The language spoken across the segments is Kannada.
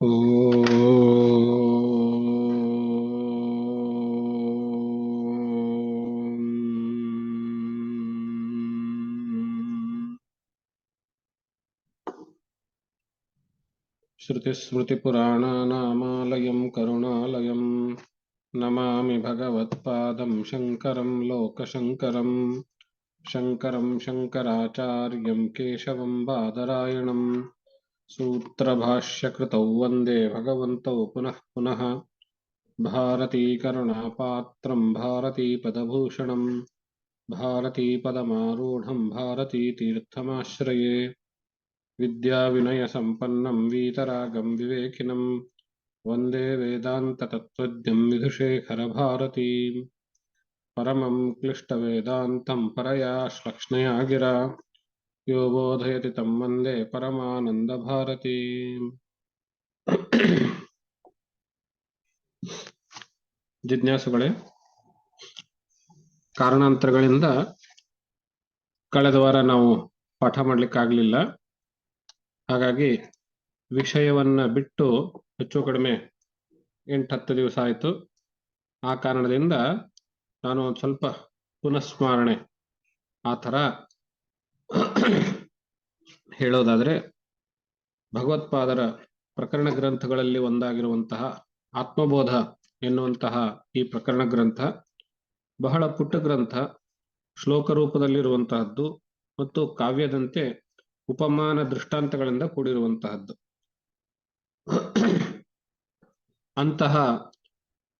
श्रुतिस्मृतिपुराणानामालयं करुणालयं नमामि भगवत्पादं शङ्करं लोकशङ्करं शङ्करं शङ्कराचार्यं केशवं बादरायणं सूत्रभाष्यकृतौ वन्दे भगवन्तौ पुनः पुनः भारतीकरुणापात्रं भारतीपदभूषणं भारतीपदमारूढं भारतीतीर्थमाश्रये विद्याविनयसम्पन्नं वीतरागं विवेकिनं वन्दे वेदान्ततत्त्वज्ञं विधुशेखरभारतीम् परमं क्लिष्टवेदान्तं परया श्लक्ष्णया गिरा यो बोधयति तं वन्दे परमानन्दभारतीम् ಜಿಜ್ಞಾಸುಗಳೇ, ಕಾರಣಾಂತರಗಳಿಂದ ಕಳೆದ ವಾರ ನಾವು ಪಾಠ ಮಾಡಲಿಕ್ಕಾಗಲಿಲ್ಲ. ಹಾಗಾಗಿ ವಿಷಯವನ್ನ ಬಿಟ್ಟು ಹೆಚ್ಚು ಕಡಿಮೆ 8-10 ದಿವಸ ಆಯಿತು. ಆ ಕಾರಣದಿಂದ ನಾನು ಒಂದು ಸ್ವಲ್ಪ ಪುನಃಸ್ಮರಣೆ ಆ ಥರ ಹೇಳೋದಾದ್ರೆ, ಭಗವತ್ಪಾದರ ಪ್ರಕರಣ ಗ್ರಂಥಗಳಲ್ಲಿ ಒಂದಾಗಿರುವಂತಹ ಆತ್ಮಬೋಧ ಎನ್ನುವಂತಹ ಈ ಪ್ರಕರಣ ಗ್ರಂಥ ಬಹಳ ಪುಟ್ಟ ಗ್ರಂಥ, ಶ್ಲೋಕ ರೂಪದಲ್ಲಿರುವಂತಹದ್ದು ಮತ್ತು ಕಾವ್ಯದಂತೆ ಉಪಮಾನ ದೃಷ್ಟಾಂತಗಳಿಂದ ಕೂಡಿರುವಂತಹದ್ದು. ಅಂತಹ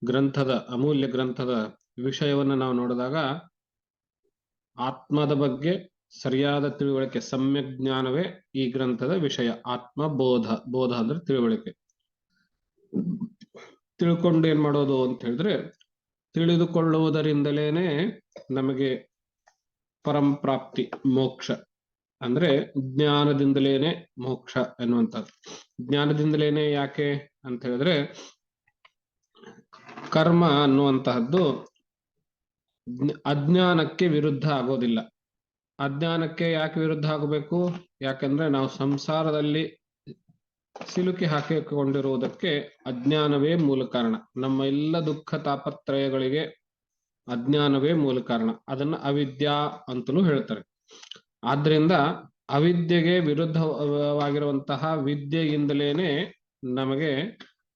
ಗ್ರಂಥದ, ಅಮೂಲ್ಯ ಗ್ರಂಥದ ವಿಷಯವನ್ನು ನಾವು ನೋಡಿದಾಗ ಆತ್ಮದ ಬಗ್ಗೆ ಸರಿಯಾದ ತಿಳುವಳಿಕೆ, ಸಮ್ಯಕ್ ಜ್ಞಾನವೇ ಈ ಗ್ರಂಥದ ವಿಷಯ. ಆತ್ಮಬೋಧ, ಬೋಧ ಅಂದ್ರೆ ತಿಳುವಳಿಕೆ. ತಿಳ್ಕೊಂಡು ಏನ್ ಮಾಡೋದು ಅಂತ ಹೇಳಿದ್ರೆ, ತಿಳಿದುಕೊಳ್ಳುವುದರಿಂದಲೇನೆ ನಮಗೆ ಪರಂಪ್ರಾಪ್ತಿ, ಮೋಕ್ಷ. ಅಂದ್ರೆ ಜ್ಞಾನದಿಂದಲೇನೆ ಮೋಕ್ಷ ಎನ್ನುವಂಥದ್ದು. ಜ್ಞಾನದಿಂದಲೇನೆ ಯಾಕೆ ಅಂತ ಹೇಳಿದ್ರೆ, ಕರ್ಮ ಅನ್ನುವಂತಹದ್ದು ಅಜ್ಞಾನಕ್ಕೆ ವಿರುದ್ಧ ಆಗೋದಿಲ್ಲ. ಅಜ್ಞಾನಕ್ಕೆ ಯಾಕೆ ವಿರುದ್ಧ ಆಗಬೇಕು? ಯಾಕಂದ್ರೆ ನಾವು ಸಂಸಾರದಲ್ಲಿ ಸಿಲುಕಿ ಹಾಕಿಕೊಂಡಿರುವುದಕ್ಕೆ ಅಜ್ಞಾನವೇ ಮೂಲ ಕಾರಣ. ನಮ್ಮ ಎಲ್ಲ ದುಃಖ ತಾಪತ್ರಯಗಳಿಗೆ ಅಜ್ಞಾನವೇ ಮೂಲ ಕಾರಣ. ಅದನ್ನ ಅವಿದ್ಯಾ ಅಂತಲೂ ಹೇಳ್ತಾರೆ. ಆದ್ರಿಂದ ಅವಿದ್ಯೆಗೆ ವಿರುದ್ಧವಾಗಿರುವಂತಹ ವಿದ್ಯೆಯಿಂದಲೇನೆ ನಮಗೆ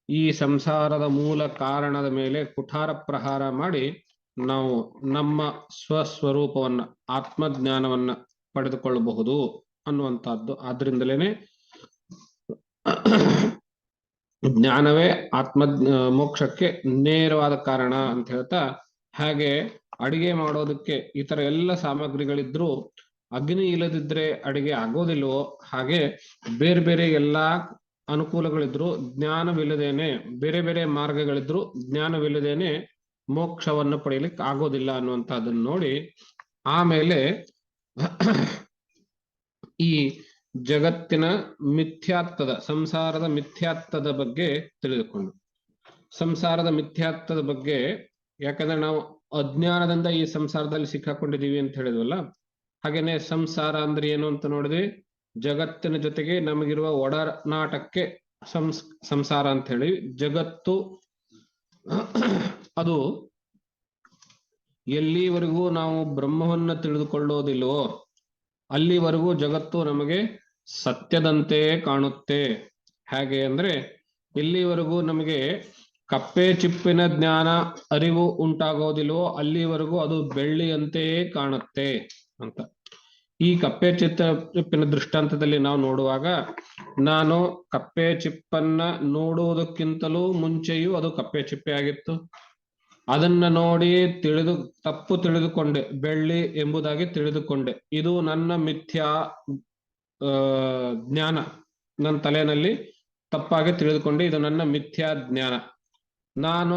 ಈ ಸಂಸಾರದ ಮೂಲ ಕಾರಣದ ಮೇಲೆ ಕುಠಾರ ಪ್ರಹಾರ ಮಾಡಿ ನಾವು ನಮ್ಮ ಸ್ವಸ್ವರೂಪವನ್ನ, ಆತ್ಮಜ್ಞಾನವನ್ನ ಪಡೆದುಕೊಳ್ಳಬಹುದು ಅನ್ನುವಂಥದ್ದು. ಆದ್ರಿಂದಲೇನೆ ಜ್ಞಾನವೇ ಆತ್ಮ ಮೋಕ್ಷಕ್ಕೆ ನೇರವಾದ ಕಾರಣ ಅಂತ ಹೇಳ್ತಾ, ಹಾಗೆ ಅಡಿಗೆ ಮಾಡೋದಕ್ಕೆ ಇತರ ಎಲ್ಲ ಸಾಮಗ್ರಿಗಳಿದ್ರು ಅಗ್ನಿ ಇಲ್ಲದಿದ್ರೆ ಅಡಿಗೆ ಆಗೋದಿಲ್ವೋ, ಹಾಗೆ ಬೇರೆ ಬೇರೆ ಎಲ್ಲಾ ಅನುಕೂಲಗಳಿದ್ರು ಜ್ಞಾನವಿಲ್ಲದೇನೆ, ಬೇರೆ ಬೇರೆ ಮಾರ್ಗಗಳಿದ್ರು ಜ್ಞಾನವಿಲ್ಲದೇನೆ ಮೋಕ್ಷವನ್ನು ಪಡೆಯಲಿಕ್ಕೆ ಆಗೋದಿಲ್ಲ ಅನ್ನುವಂಥದ್ದನ್ನು ನೋಡಿ, ಆಮೇಲೆ ಈ ಜಗತ್ತಿನ ಮಿಥ್ಯಾತ್ವದ, ಸಂಸಾರದ ಮಿಥ್ಯಾತ್ವದ ಬಗ್ಗೆ ತಿಳಿದುಕೊಂಡು, ಸಂಸಾರದ ಮಿಥ್ಯಾತ್ವದ ಬಗ್ಗೆ, ಯಾಕಂದ್ರೆ ನಾವು ಅಜ್ಞಾನದಿಂದ ಈ ಸಂಸಾರದಲ್ಲಿ ಸಿಕ್ಕಾಕೊಂಡಿದೀವಿ ಅಂತ ಹೇಳಿದ್ವಲ್ಲ, ಹಾಗೇನೆ ಸಂಸಾರ ಅಂದ್ರೆ ಏನು ಅಂತ ನೋಡಿದ್ವಿ. ಜಗತ್ತಿನ ಜೊತೆಗೆ ನಮಗಿರುವ ಒಡನಾಟಕ್ಕೆ ಸಂಸಾರ ಅಂತ ಹೇಳಿ. ಜಗತ್ತು ಅದು ಎಲ್ಲಿವರೆಗೂ ನಾವು ಬ್ರಹ್ಮವನ್ನ ತಿಳಿದುಕೊಳ್ಳೋದಿಲ್ವೋ ಅಲ್ಲಿವರೆಗೂ ಜಗತ್ತು ನಮಗೆ ಸತ್ಯದಂತೆ ಕಾಣುತ್ತೆ. ಹೇಗೆ ಅಂದ್ರೆ, ಎಲ್ಲಿವರೆಗೂ ನಮಗೆ ಕಪ್ಪೆ ಚಿಪ್ಪಿನ ಜ್ಞಾನ, ಅರಿವು ಉಂಟಾಗೋದಿಲ್ವೋ ಅಲ್ಲಿವರೆಗೂ ಅದು ಬೆಳ್ಳಿಯಂತೆಯೇ ಕಾಣುತ್ತೆ ಅಂತ. ಈ ಕಪ್ಪೆ ಚಿಪ್ಪಿನ ದೃಷ್ಟಾಂತದಲ್ಲಿ ನಾವು ನೋಡುವಾಗ, ನಾನು ಕಪ್ಪೆ ಚಿಪ್ಪನ್ನ ನೋಡುವುದಕ್ಕಿಂತಲೂ ಮುಂಚೆಯೂ ಅದು ಕಪ್ಪೆ ಚಿಪ್ಪೆ ಆಗಿತ್ತು. ಅದನ್ನ ನೋಡಿ ತಪ್ಪು ತಿಳಿದುಕೊಂಡೆ, ಬೆಳ್ಳಿ ಎಂಬುದಾಗಿ ತಿಳಿದುಕೊಂಡೆ. ಇದು ನನ್ನ ಮಿಥ್ಯಾ ಜ್ಞಾನ, ನನ್ನ ತಲೆಯಲ್ಲಿ ತಪ್ಪಾಗಿ ತಿಳಿದುಕೊಂಡೆ. ಇದು ನನ್ನ ಮಿಥ್ಯಾ ಜ್ಞಾನ. ನಾನು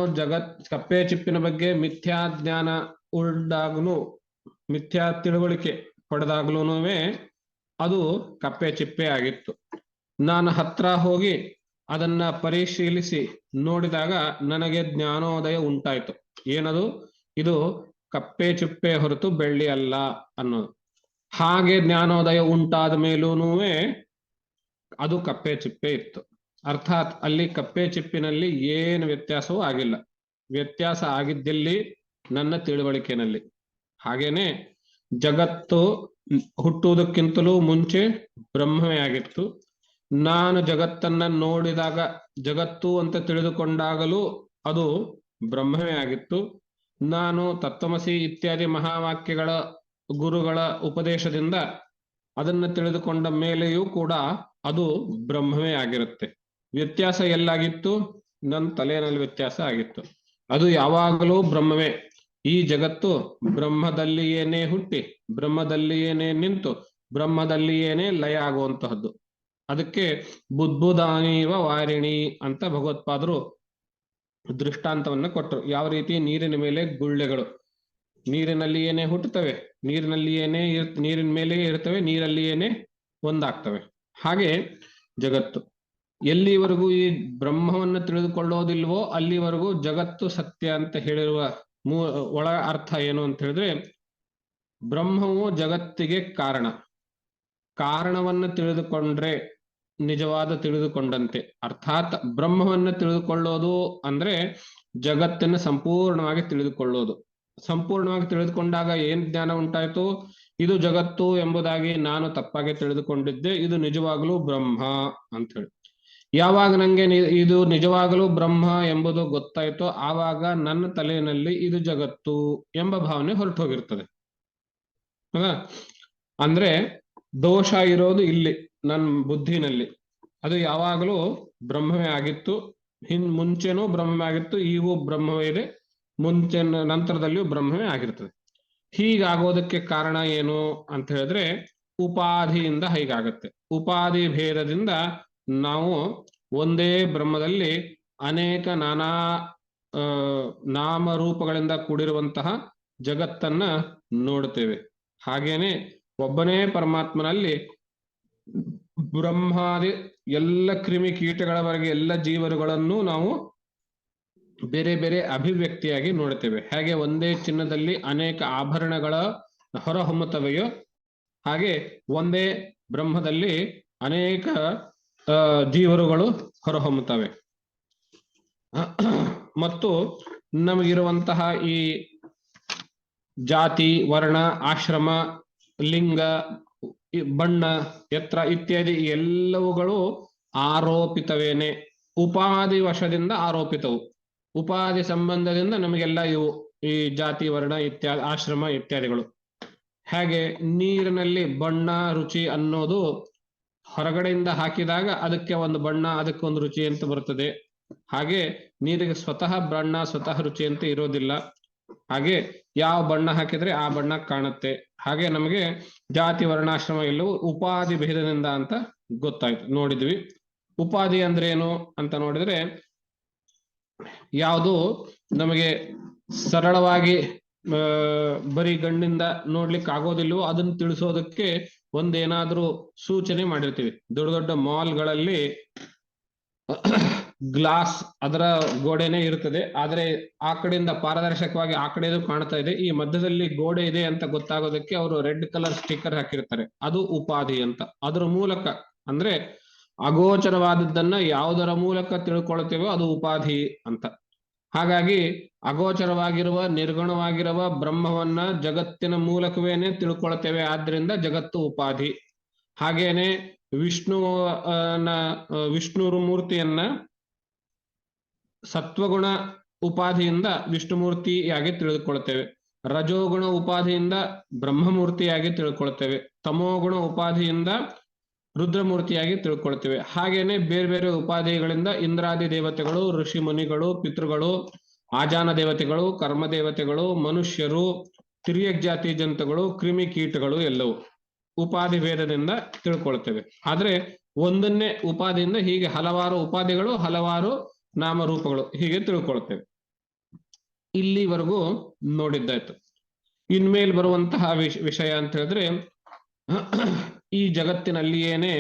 ಕಪ್ಪೆ ಚಿಪ್ಪಿನ ಬಗ್ಗೆ ಮಿಥ್ಯಾ ಜ್ಞಾನ ಉಳ್ದಾಗ್ಲೂ, ಮಿಥ್ಯಾ ತಿಳುವಳಿಕೆ ಪಡೆದಾಗ್ಲೂ ಅದು ಕಪ್ಪೆ ಚಿಪ್ಪೆ ಆಗಿತ್ತು. ನಾನು ಹತ್ರ ಹೋಗಿ ಅದನ್ನ ಪರಿಶೀಲಿಸಿ ನೋಡಿದಾಗ ನನಗೆ ಜ್ಞಾನೋದಯ ಉಂಟಾಯ್ತು. ಏನದು? ಇದು ಕಪ್ಪೆ ಚಿಪ್ಪೆ ಹೊರತು ಬೆಳ್ಳಿ ಅಲ್ಲ ಅನ್ನೋದು. ಹಾಗೆ ಜ್ಞಾನೋದಯ ಉಂಟಾದ ಮೇಲೂ ಅದು ಕಪ್ಪೆ ಚಿಪ್ಪೆ ಇತ್ತು. ಅರ್ಥಾತ್ ಅಲ್ಲಿ ಕಪ್ಪೆ ಚಿಪ್ಪಿನಲ್ಲಿ ಏನು ವ್ಯತ್ಯಾಸವೂ ಆಗಿಲ್ಲ. ವ್ಯತ್ಯಾಸ ಆಗಿದ್ದಲ್ಲಿ ನನ್ನ ತಿಳುವಳಿಕೆಯಲ್ಲಿ. ಹಾಗೇನೆ ಜಗತ್ತು ಹುಟ್ಟುವುದಕ್ಕಿಂತಲೂ ಮುಂಚೆ ಬ್ರಹ್ಮವೇ ಆಗಿತ್ತು. ನಾನು ಜಗತ್ತನ್ನ ನೋಡಿದಾಗ, ಜಗತ್ತು ಅಂತ ತಿಳಿದುಕೊಂಡಾಗಲೂ ಅದು ಬ್ರಹ್ಮವೇ ಆಗಿತ್ತು. ನಾನು ತತ್ವಮಸಿ ಇತ್ಯಾದಿ ಮಹಾವಾಕ್ಯಗಳ ಗುರುಗಳ ಉಪದೇಶದಿಂದ ಅದನ್ನ ತಿಳಿದುಕೊಂಡ ಮೇಲೆಯೂ ಕೂಡ ಅದು ಬ್ರಹ್ಮವೇ ಆಗಿರುತ್ತೆ. ವ್ಯತ್ಯಾಸ ಎಲ್ಲಾಗಿತ್ತು? ನನ್ನ ತಲೆಯಲ್ಲಿ ವ್ಯತ್ಯಾಸ ಆಗಿತ್ತು. ಅದು ಯಾವಾಗಲೂ ಬ್ರಹ್ಮವೇ. ಈ ಜಗತ್ತು ಬ್ರಹ್ಮದಲ್ಲಿಯೇನೇ ಹುಟ್ಟಿ, ಬ್ರಹ್ಮದಲ್ಲಿಯೇನೇ ನಿಂತು, ಬ್ರಹ್ಮದಲ್ಲಿಯೇನೇ ಲಯ ಆಗುವಂತಹದ್ದು. ಅದಕ್ಕೆ ಬುದ್ಬುದಾನೀವ ವಾರಿಣಿ ಅಂತ ಭಗವತ್ಪಾದರು ದೃಷ್ಟಾಂತವನ್ನ ಕೊಟ್ಟರು. ಯಾವ ರೀತಿ ನೀರಿನ ಮೇಲೆ ಗುಳ್ಳೆಗಳು ನೀರಿನಲ್ಲಿಯೇನೇ ಹುಟ್ಟುತ್ತವೆ, ನೀರಿನ ಮೇಲೆಯೇ ಇರ್ತವೆ, ನೀರಲ್ಲಿಯೇನೇ ಒಂದಾಗ್ತವೆ. ಹಾಗೆ ಜಗತ್ತು ಎಲ್ಲಿವರೆಗೂ ಈ ಬ್ರಹ್ಮವನ್ನು ತಿಳಿದುಕೊಳ್ಳೋದಿಲ್ವೋ ಅಲ್ಲಿವರೆಗೂ ಜಗತ್ತು ಸತ್ಯ ಅಂತ ಹೇಳಿರುವ ಒಳ ಅರ್ಥ ಏನು ಅಂತ ಹೇಳಿದ್ರೆ, ಬ್ರಹ್ಮವು ಜಗತ್ತಿಗೆ ಕಾರಣ. ಕಾರಣವನ್ನು ತಿಳಿದುಕೊಂಡ್ರೆ ನಿಜವಾದ ತಿಳಿದುಕೊಂಡಂತೆ. ಅರ್ಥಾತ್ ಬ್ರಹ್ಮವನ್ನು ತಿಳಿದುಕೊಳ್ಳೋದು ಅಂದ್ರೆ ಜಗತ್ತನ್ನು ಸಂಪೂರ್ಣವಾಗಿ ತಿಳಿದುಕೊಳ್ಳೋದು. ಸಂಪೂರ್ಣವಾಗಿ ತಿಳಿದುಕೊಂಡಾಗ ಏನ್ ಜ್ಞಾನ ಉಂಟಾಯ್ತು? ಇದು ಜಗತ್ತು ಎಂಬುದಾಗಿ ನಾನು ತಪ್ಪಾಗಿ ತಿಳಿದುಕೊಂಡಿದ್ದೆ, ಇದು ನಿಜವಾಗಲೂ ಬ್ರಹ್ಮ ಅಂತ ಹೇಳಿ. ಯಾವಾಗ ನಂಗೆ ಇದು ನಿಜವಾಗಲೂ ಬ್ರಹ್ಮ ಎಂಬುದು ಗೊತ್ತಾಯ್ತೋ ಆವಾಗ ನನ್ನ ತಲೆಯಲ್ಲಿ ಇದು ಜಗತ್ತು ಎಂಬ ಭಾವನೆ ಹೊರಟು ಹೋಗಿರ್ತದೆ. ಅಂದ್ರೆ ದೋಷ ಇರೋದು ಇಲ್ಲಿ ನನ್ನ ಬುದ್ಧಿನಲ್ಲಿ. ಅದು ಯಾವಾಗಲೂ ಬ್ರಹ್ಮವೇ ಆಗಿತ್ತು. ಮುಂಚೆನೂ ಬ್ರಹ್ಮವೇ ಆಗಿತ್ತು, ಈಗೂ ಬ್ರಹ್ಮವೇ ಇದೆ, ಮುಂಚೆ ನಂತರದಲ್ಲಿಯೂ ಬ್ರಹ್ಮವೇ ಆಗಿರ್ತದೆ. ಹೀಗಾಗೋದಕ್ಕೆ ಕಾರಣ ಏನು ಅಂತ ಹೇಳಿದ್ರೆ ಉಪಾಧಿಯಿಂದ ಹೀಗಾಗತ್ತೆ. ಉಪಾಧಿ ಭೇದದಿಂದ ನಾವು ಒಂದೇ ಬ್ರಹ್ಮದಲ್ಲಿ ಅನೇಕ ನಾನಾ ನಾಮರೂಪಗಳಿಂದ ಕೂಡಿರುವಂತಹ ಜಗತ್ತನ್ನ ನೋಡುತ್ತೇವೆ. ಹಾಗೇನೆ ಒಬ್ಬನೇ ಪರಮಾತ್ಮನಲ್ಲಿ ಬ್ರಹ್ಮಾದಿ ಎಲ್ಲ ಕ್ರಿಮಿ ಕೀಟಗಳವರೆಗೆ ಎಲ್ಲ ಜೀವರುಗಳನ್ನು ನಾವು ಬೇರೆ ಬೇರೆ ಅಭಿವ್ಯಕ್ತಿಯಾಗಿ ನೋಡುತ್ತೇವೆ. ಹಾಗೆ ಒಂದೇ ಚಿನ್ನದಲ್ಲಿ ಅನೇಕ ಆಭರಣಗಳ ಹೊರಹೊಮ್ಮುತ್ತವೆಯೋ ಹಾಗೆ ಒಂದೇ ಬ್ರಹ್ಮದಲ್ಲಿ ಅನೇಕ ಜೀವರುಗಳು ಹೊರಹೊಮ್ಮುತ್ತವೆ. ಮತ್ತು ನಮಗಿರುವಂತಹ ಈ ಜಾತಿ, ವರ್ಣ, ಆಶ್ರಮ, ಲಿಂಗ, ಬಣ್ಣ, ಎತ್ತರ ಇತ್ಯಾದಿ ಎಲ್ಲವುಗಳು ಆರೋಪಿತವೇನೆ, ಉಪಾಧಿ ವಶದಿಂದ ಆರೋಪಿತವು. ಉಪಾಧಿ ಸಂಬಂಧದಿಂದ ನಮಗೆಲ್ಲ ಇವು ಈ ಜಾತಿ, ವರ್ಣ ಇತ್ಯಾದಿ, ಆಶ್ರಮ ಇತ್ಯಾದಿಗಳು. ಹಾಗೆ ನೀರಿನಲ್ಲಿ ಬಣ್ಣ, ರುಚಿ ಅನ್ನೋದು ಹೊರಗಡೆಯಿಂದ ಹಾಕಿದಾಗ ಅದಕ್ಕೆ ಒಂದು ಬಣ್ಣ, ಅದಕ್ಕೆ ಒಂದು ರುಚಿ ಅಂತ ಬರುತ್ತದೆ. ಹಾಗೆ ನೀರಿಗೆ ಸ್ವತಃ ಬಣ್ಣ, ಸ್ವತಃ ರುಚಿ ಅಂತ ಇರೋದಿಲ್ಲ. ಹಾಗೆ ಯಾವ ಬಣ್ಣ ಹಾಕಿದ್ರೆ ಆ ಬಣ್ಣ ಕಾಣುತ್ತೆ. ಹಾಗೆ ನಮಗೆ ಜಾತಿ, ವರ್ಣಾಶ್ರಮ ಎಲ್ಲವೂ ಉಪಾಧಿ ಭೇದದಿಂದ ಅಂತ ಗೊತ್ತಾಯ್ತು, ನೋಡಿದ್ವಿ. ಉಪಾಧಿ ಅಂದ್ರೆ ಏನು ಅಂತ ನೋಡಿದ್ರೆ, ಯಾವುದು ನಮಗೆ ಸರಳವಾಗಿ ಬರೀ ಗಣ್ಣಿಂದ ನೋಡ್ಲಿಕ್ಕೆ ಆಗೋದಿಲ್ವೋ ಅದನ್ನು ತಿಳಿಸೋದಕ್ಕೆ ಒಂದೇನಾದ್ರೂ ಸೂಚನೆ ಮಾಡಿರ್ತೀವಿ. ದೊಡ್ಡ ದೊಡ್ಡ ಮಾಲ್ಗಳಲ್ಲಿ ಗ್ಲಾಸ್ ಅದರ ಗೋಡೆನೇ ಇರ್ತದೆ, ಆದ್ರೆ ಆ ಕಡೆಯಿಂದ ಪಾರದರ್ಶಕವಾಗಿ ಆ ಕಡೆದು ಕಾಣ್ತಾ ಇದೆ, ಈ ಮಧ್ಯದಲ್ಲಿ ಗೋಡೆ ಇದೆ ಅಂತ ಗೊತ್ತಾಗೋದಕ್ಕೆ ಅವರು ರೆಡ್ ಕಲರ್ ಸ್ಟಿಕ್ಕರ್ ಹಾಕಿರ್ತಾರೆ. ಅದು ಉಪಾಧಿ ಅಂತ. ಅದರ ಮೂಲಕ ಅಂದ್ರೆ ಅಗೋಚರವಾದದ್ದನ್ನ ಯಾವುದರ ಮೂಲಕ ತಿಳ್ಕೊಳ್ತೇವೋ ಅದು ಉಪಾಧಿ ಅಂತ. ಹಾಗಾಗಿ ಅಗೋಚರವಾಗಿರುವ ನಿರ್ಗುಣವಾಗಿರುವ ಬ್ರಹ್ಮವನ್ನ ಜಗತ್ತಿನ ಮೂಲಕವೇನೆ ತಿಳ್ಕೊಳ್ತೇವೆ, ಆದ್ರಿಂದ ಜಗತ್ತು ಉಪಾಧಿ. ಹಾಗೇನೆ ವಿಷ್ಣು ಮೂರ್ತಿಯನ್ನ ಸತ್ವಗುಣ ಉಪಾಧಿಯಿಂದ ವಿಷ್ಣುಮೂರ್ತಿಯಾಗಿ ತಿಳಿದುಕೊಳ್ತೇವೆ, ರಜೋಗುಣ ಉಪಾಧಿಯಿಂದ ಬ್ರಹ್ಮಮೂರ್ತಿಯಾಗಿ ತಿಳ್ಕೊಳ್ತೇವೆ, ತಮೋಗುಣ ಉಪಾಧಿಯಿಂದ ರುದ್ರಮೂರ್ತಿಯಾಗಿ ತಿಳ್ಕೊಳ್ತೇವೆ. ಹಾಗೇನೆ ಬೇರೆ ಬೇರೆ ಉಪಾಧಿಗಳಿಂದ ಇಂದ್ರಾದಿ ದೇವತೆಗಳು, ಋಷಿ ಮುನಿಗಳು, ಪಿತೃಗಳು, ಆಜಾನ ದೇವತೆಗಳು, ಕರ್ಮ ದೇವತೆಗಳು, ಮನುಷ್ಯರು, ತಿರ್ಯಕ್ ಜಾತಿ ಜಂತುಗಳು, ಕ್ರಿಮಿ ಕೀಟಗಳು ಎಲ್ಲವೂ ಉಪಾಧಿ ಭೇದದಿಂದ ತಿಳ್ಕೊಳ್ತೇವೆ. ಆದ್ರೆ ಒಂದನ್ನೇ ಉಪಾಧಿಯಿಂದ ಹೀಗೆ ಹಲವಾರು ಉಪಾಧಿಗಳು, ಹಲವಾರು ನಾಮರೂಪಗಳು ಹೀಗೆ ತಿಳ್ಕೊಳ್ತೇವೆ. ಇಲ್ಲಿವರೆಗೂ ನೋಡಿದ್ದಾಯ್ತು. ಇನ್ಮೇಲೆ ಬರುವಂತಹ ವಿಷಯ ಅಂತ ಹೇಳಿದ್ರೆ, ಈ ಜಗತ್ತಿನಲ್ಲಿಯೇನೆ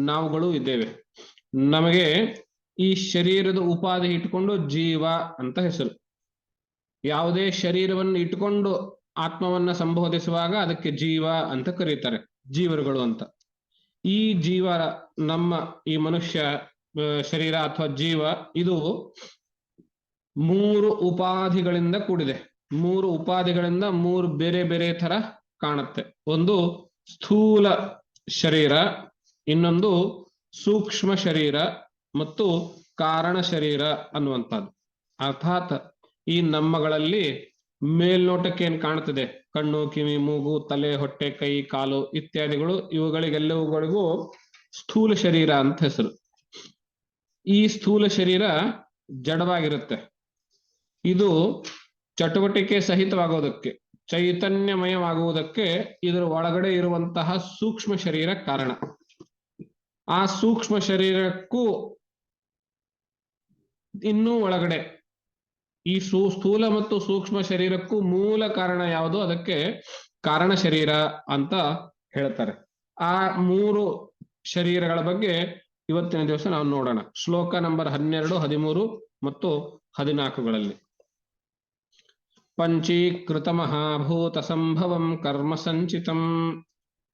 ನಾವುಗಳು ಇದ್ದೇವೆ. ನಮಗೆ ಈ ಶರೀರದ ಉಪಾಧಿ ಇಟ್ಕೊಂಡು ಜೀವ ಅಂತ ಹೆಸರು. ಯಾವುದೇ ಶರೀರವನ್ನು ಇಟ್ಕೊಂಡು ಆತ್ಮವನ್ನ ಸಂಬೋಧಿಸುವಾಗ ಅದಕ್ಕೆ ಜೀವ ಅಂತ ಕರೀತಾರೆ, ಜೀವರುಗಳು ಅಂತ. ಈ ಜೀವ ನಮ್ಮ ಈ ಮನುಷ್ಯ ಶರೀರ ಅಥವಾ ಜೀವ ಇದು 3 ಉಪಾಧಿಗಳಿಂದ ಕೂಡಿದೆ. 3 ಉಪಾಧಿಗಳಿಂದ 3 ಬೇರೆ ಬೇರೆ ತರ ಕಾಣುತ್ತೆ. ಒಂದು ಸ್ಥೂಲ ಶರೀರ, ಇನ್ನೊಂದು ಸೂಕ್ಷ್ಮ ಶರೀರ ಮತ್ತು ಕಾರಣ ಶರೀರ ಅನ್ನುವಂಥದ್ದು. ಅರ್ಥಾತ್ ಈ ನಮ್ಮಗಳಲ್ಲಿ ಮೇಲ್ನೋಟಕ್ಕೆ ಏನ್ ಕಾಣುತ್ತದೆ, ಕಣ್ಣು, ಕಿವಿ, ಮೂಗು, ತಲೆ, ಹೊಟ್ಟೆ, ಕೈ, ಕಾಲು ಇತ್ಯಾದಿಗಳು, ಇವುಗಳಿಗೆಲ್ಲವುಗಳಿಗೂ ಸ್ಥೂಲ ಶರೀರ ಅಂತ ಹೆಸರು. ಈ ಸ್ಥೂಲ ಶರೀರ ಜಡವಾಗಿರುತ್ತೆ. ಇದು ಚಟುವಟಿಕೆ ಸಹಿತವಾಗುವುದಕ್ಕೆ, ಚೈತನ್ಯಮಯವಾಗುವುದಕ್ಕೆ ಇದರ ಒಳಗಡೆ ಇರುವಂತಹ ಸೂಕ್ಷ್ಮ ಶರೀರ ಕಾರಣ. ಆ ಸೂಕ್ಷ್ಮ ಶರೀರಕ್ಕೂ ಇನ್ನೂ ಒಳಗಡೆ ಈ ಸ್ಥೂಲ ಮತ್ತು ಸೂಕ್ಷ್ಮ ಶರೀರಕ್ಕೂ ಮೂಲ ಕಾರಣ ಯಾವುದು, ಅದಕ್ಕೆ ಕಾರಣ ಶರೀರ ಅಂತ ಹೇಳ್ತಾರೆ. ಆ 3 ಶರೀರಗಳ ಬಗ್ಗೆ ಇವತ್ತಿನ ದಿವಸ ನಾವು ನೋಡೋಣ. ಶ್ಲೋಕ ನಂಬರ್ 12, 13 ಮತ್ತು 14ಗಳಲ್ಲಿ. ಪಂಚೀಕೃತ ಮಹಾಭೂತ ಸಂಭವಂ ಕರ್ಮ ಸಂಚಿತಂ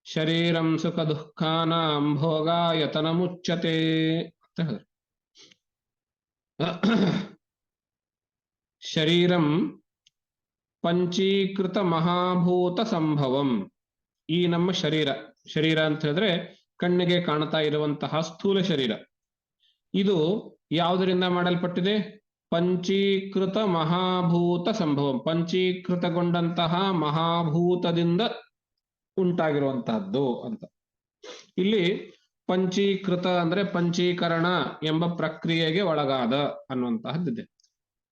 ಶರೀರಂ ಸುಖ ದುಃಖಾನಾಂ ಭೋಗಾಯತನ ಮುಚ್ಯತೆ ಅಂತ ಹೇಳಿದ್ರು. ಶರೀರಂ ಪಂಚೀಕೃತ ಮಹಾಭೂತ ಸಂಭವಂ. ಈ ನಮ್ಮ ಶರೀರ ಅಂತ ಹೇಳಿದ್ರೆ ಕಣ್ಣಿಗೆ ಕಾಣ್ತಾ ಇರುವಂತಹ ಸ್ಥೂಲ ಶರೀರ. ಇದು ಯಾವುದರಿಂದ ಮಾಡಲ್ಪಟ್ಟಿದೆ? ಪಂಚೀಕೃತ ಮಹಾಭೂತ ಸಂಭವಂ. ಪಂಚೀಕೃತಗೊಂಡಂತಹ ಮಹಾಭೂತದಿಂದ ಉಂಟಾಗಿರುವಂತಹದ್ದು ಅಂತ. ಇಲ್ಲಿ ಪಂಚೀಕೃತ ಅಂದ್ರೆ ಪಂಚೀಕರಣ ಎಂಬ ಪ್ರಕ್ರಿಯೆಗೆ ಒಳಗಾದ ಅನ್ನುವಂತಹದ್ದಿದೆ.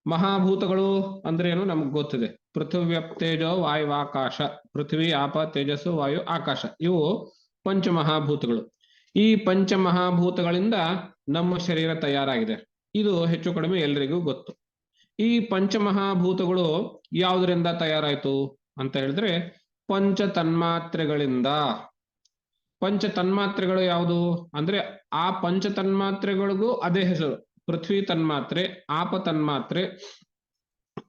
ಮಹಾಭೂತಗಳು ಅಂದ್ರೆ ಏನು ನಮಗ್ ಗೊತ್ತಿದೆ. ಪೃಥ್ವಿ, ತೇಜೋ, ವಾಯು, ಆಕಾಶ. ಪೃಥ್ವಿ, ಆಪ, ತೇಜಸ್ಸು, ವಾಯು, ಆಕಾಶ ಇವು ಪಂಚಮಹಾಭೂತಗಳು. ಈ ಪಂಚಮಹಾಭೂತಗಳಿಂದ ನಮ್ಮ ಶರೀರ ತಯಾರಾಗಿದೆ. ಇದು ಹೆಚ್ಚು ಕಡಿಮೆ ಎಲ್ರಿಗೂ ಗೊತ್ತು. ಈ ಪಂಚಮಹಾಭೂತಗಳು ಯಾವುದರಿಂದ ತಯಾರಾಯ್ತು ಅಂತ ಹೇಳಿದ್ರೆ ಪಂಚ ತನ್ಮಾತ್ರೆಗಳಿಂದ. ಪಂಚ ತನ್ಮಾತ್ರೆಗಳು ಯಾವುದು ಅಂದ್ರೆ ಆ ಪಂಚ ತನ್ಮಾತ್ರೆಗಳಿಗೂ ಅದೇ ಹೆಸರು. ಪೃಥ್ವಿ ತನ್ಮಾತ್ರೆ, ಆಪ ತನ್ಮಾತ್ರೆ,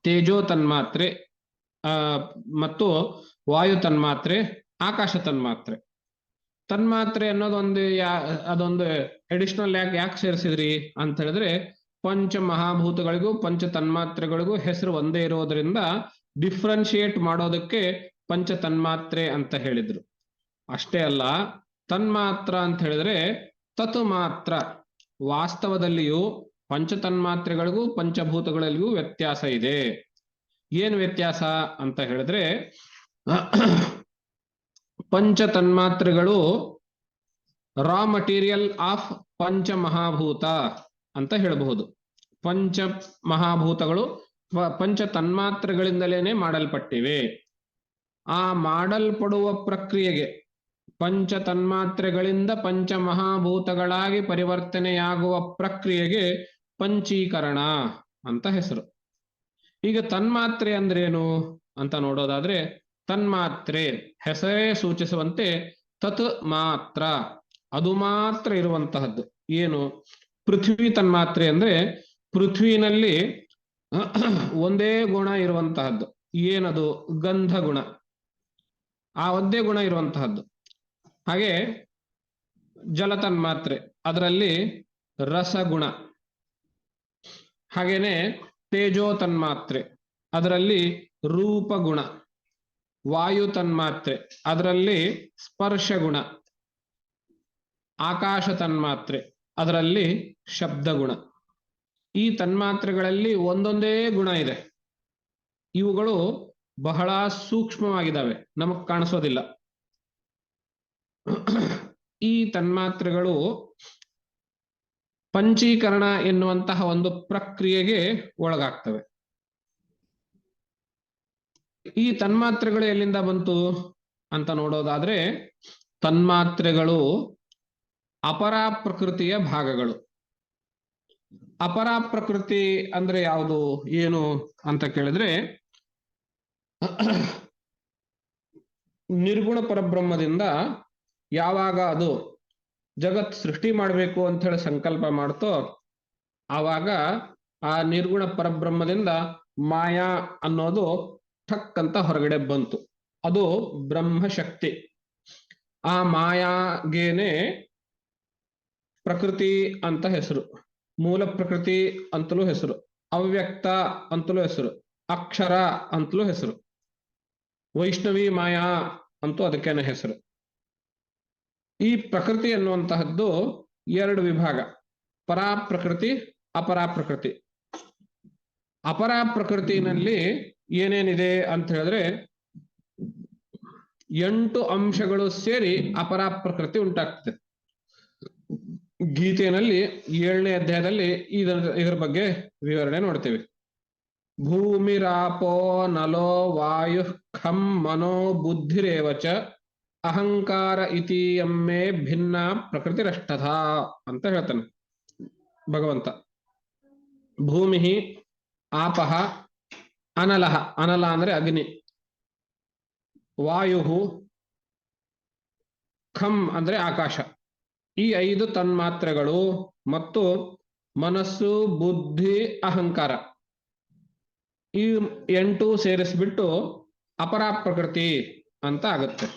ತೇಜೋ ತನ್ಮಾತ್ರೆ, ಮತ್ತು ವಾಯು ತನ್ಮಾತ್ರೆ, ಆಕಾಶ ತನ್ಮಾತ್ರೆ. ತನ್ಮಾತ್ರೆ ಅನ್ನೋದೊಂದು ಅದೊಂದು ಅಡಿಷನಲ್ ಯಾಕೆ ಸೇರಿಸಿದ್ರಿ ಅಂತ ಹೇಳಿದ್ರೆ ಪಂಚ ಮಹಾಭೂತಗಳಿಗೂ ಪಂಚ ತನ್ಮಾತ್ರೆಗಳಿಗೂ ಹೆಸರು ಒಂದೇ ಇರೋದ್ರಿಂದ ಡಿಫ್ರೆನ್ಶಿಯೇಟ್ ಮಾಡೋದಕ್ಕೆ ಪಂಚ ತನ್ಮಾತ್ರೆ ಅಂತ ಹೇಳಿದ್ರು. ಅಷ್ಟೇ ಅಲ್ಲ, ತನ್ಮಾತ್ರ ಅಂತ ಹೇಳಿದ್ರೆ ತತ್ ಮಾತ್ರ. ವಾಸ್ತವದಲ್ಲಿಯೂ ಪಂಚತನ್ಮಾತ್ರೆಗಳಿಗೂ ಪಂಚಭೂತಗಳಿಗೂ ವ್ಯತ್ಯಾಸ ಇದೆ. ಏನು ವ್ಯತ್ಯಾಸ ಅಂತ ಹೇಳಿದ್ರೆ ಪಂಚತನ್ಮಾತ್ರೆಗಳು ರಾ ಮಟೀರಿಯಲ್ ಆಫ್ ಪಂಚ ಮಹಾಭೂತ ಅಂತ ಹೇಳಬಹುದು. ಪಂಚ ಮಹಾಭೂತಗಳು ಪಂಚ ತನ್ಮಾತ್ರೆಗಳಿಂದಲೇನೆ ಮಾಡಲ್ಪಟ್ಟಿವೆ. ಆ ಮಾಡಲ್ಪಡುವ ಪ್ರಕ್ರಿಯೆಗೆ ಪಂಚ ತನ್ಮಾತ್ರೆಗಳಿಂದ ಪಂಚ ಮಹಾಭೂತಗಳಾಗಿ ಪರಿವರ್ತನೆಯಾಗುವ ಪ್ರಕ್ರಿಯೆಗೆ ಪಂಚೀಕರಣ ಅಂತ ಹೆಸರು. ಈಗ ತನ್ಮಾತ್ರೆ ಅಂದ್ರೇನು ಅಂತ ನೋಡೋದಾದ್ರೆ, ತನ್ಮಾತ್ರೆ ಹೆಸರೇ ಸೂಚಿಸುವಂತೆ ತತ್ ಮಾತ್ರ, ಅದು ಮಾತ್ರ ಇರುವಂತಹದ್ದು. ಏನು? ಪೃಥ್ವಿ ತನ್ಮಾತ್ರೆ ಅಂದ್ರೆ ಪೃಥ್ವಿನಲ್ಲಿ ಒಂದೇ ಗುಣ ಇರುವಂತಹದ್ದು. ಏನದು? ಗಂಧ ಗುಣ. ಆ ಒಂದೇ ಗುಣ ಇರುವಂತಹದ್ದು. ಹಾಗೆ ಜಲ ತನ್ಮಾತ್ರೆ, ಅದರಲ್ಲಿ ರಸಗುಣ. ಹಾಗೇನೆ ತೇಜೋ ತನ್ಮಾತ್ರೆ, ಅದರಲ್ಲಿ ರೂಪಗುಣ. ವಾಯು ತನ್ಮಾತ್ರೆ, ಅದರಲ್ಲಿ ಸ್ಪರ್ಶಗುಣ. ಆಕಾಶ ತನ್ಮಾತ್ರೆ, ಅದರಲ್ಲಿ ಶಬ್ದಗುಣ. ಈ ತನ್ಮಾತ್ರೆಗಳಲ್ಲಿ ಒಂದೊಂದೇ ಗುಣ ಇದೆ. ಇವುಗಳು ಬಹಳ ಸೂಕ್ಷ್ಮವಾಗಿದ್ದಾವೆ, ನಮಗ್ ಕಾಣಿಸೋದಿಲ್ಲ. ಈ ತನ್ಮಾತ್ರೆಗಳು ಪಂಚೀಕರಣ ಎನ್ನುವಂತಹ ಒಂದು ಪ್ರಕ್ರಿಯೆಗೆ ಒಳಗಾಗ್ತವೆ. ಈ ತನ್ಮಾತ್ರೆಗಳು ಎಲ್ಲಿಂದ ಬಂತು ಅಂತ ನೋಡೋದಾದ್ರೆ, ತನ್ಮಾತ್ರೆಗಳು ಅಪರಾ ಪ್ರಕೃತಿಯ ಭಾಗಗಳು. ಅಪರಾ ಪ್ರಕೃತಿ ಅಂದ್ರೆ ಯಾವುದು, ಏನು ಅಂತ ಕೇಳಿದ್ರೆ, ನಿರ್ಗುಣ ಪರಬ್ರಹ್ಮದಿಂದ ಯಾವಾಗ ಅದು ಜಗತ್ ಸೃಷ್ಟಿ ಮಾಡಬೇಕು ಅಂತ ಹೇಳಿ ಸಂಕಲ್ಪ ಮಾಡ್ತೋ, ಆವಾಗ ಆ ನಿರ್ಗುಣ ಪರಬ್ರಹ್ಮದಿಂದ ಮಾಯಾ ಅನ್ನೋದು ಠಕ್ ಅಂತ ಹೊರಗಡೆ ಬಂತು. ಅದು ಬ್ರಹ್ಮಶಕ್ತಿ. ಆ ಮಾಯಾಗೇನೆ ಪ್ರಕೃತಿ ಅಂತ ಹೆಸರು, ಮೂಲ ಪ್ರಕೃತಿ ಅಂತಲೂ ಹೆಸರು, ಅವ್ಯಕ್ತ ಅಂತಲೂ ಹೆಸರು, ಅಕ್ಷರ ಅಂತಲೂ ಹೆಸರು, ವೈಷ್ಣವಿ ಮಾಯಾ ಅಂತೂ ಅದಕ್ಕೇನೆ ಹೆಸರು. ಈ ಪ್ರಕೃತಿ ಅನ್ನುವಂತಹದ್ದು ಎರಡು ವಿಭಾಗ, ಪರಾ ಪ್ರಕೃತಿ, ಅಪರಾ ಪ್ರಕೃತಿ. ಅಪರಾ ಪ್ರಕೃತಿನಲ್ಲಿ ಏನೇನಿದೆ ಅಂತ ಹೇಳಿದ್ರೆ 8 ಅಂಶಗಳು ಸೇರಿ ಅಪರಾ ಪ್ರಕೃತಿ ಉಂಟಾಗ್ತದೆ. ಗೀತೆಯಲ್ಲಿ 7ನೇ ಅಧ್ಯಾಯದಲ್ಲಿ ಇದರ ಬಗ್ಗೆ ವಿವರಣೆ ನೋಡ್ತೇವೆ. ಭೂಮಿರಾಪೋ ನಲೋ ವಾಯು ಖಂ ಮನೋ ಬುದ್ಧಿರೇವಚ ಅಹಂಕಾರ ಇತಿ ಎಮ್ಮೆ ಭಿನ್ನ ಪ್ರಕೃತಿರಷ್ಟಥ ಅಂತ ಹೇಳ್ತಾನೆ ಭಗವಂತ. ಭೂಮಿ, ಆಪಃ, ಅನಲಃ, ಅನಲ ಅಂದ್ರೆ ಅಗ್ನಿ, ವಾಯು, ಖಂ ಅಂದ್ರೆ ಆಕಾಶ, ಈ 5 ತನ್ಮಾತ್ರೆಗಳು ಮತ್ತು ಮನಸ್ಸು, ಬುದ್ಧಿ, ಅಹಂಕಾರ, ಈ 8 ಸೇರಿಸ್ಬಿಟ್ಟು ಅಪರಾ ಪ್ರಕೃತಿ ಅಂತ ಆಗುತ್ತೆ.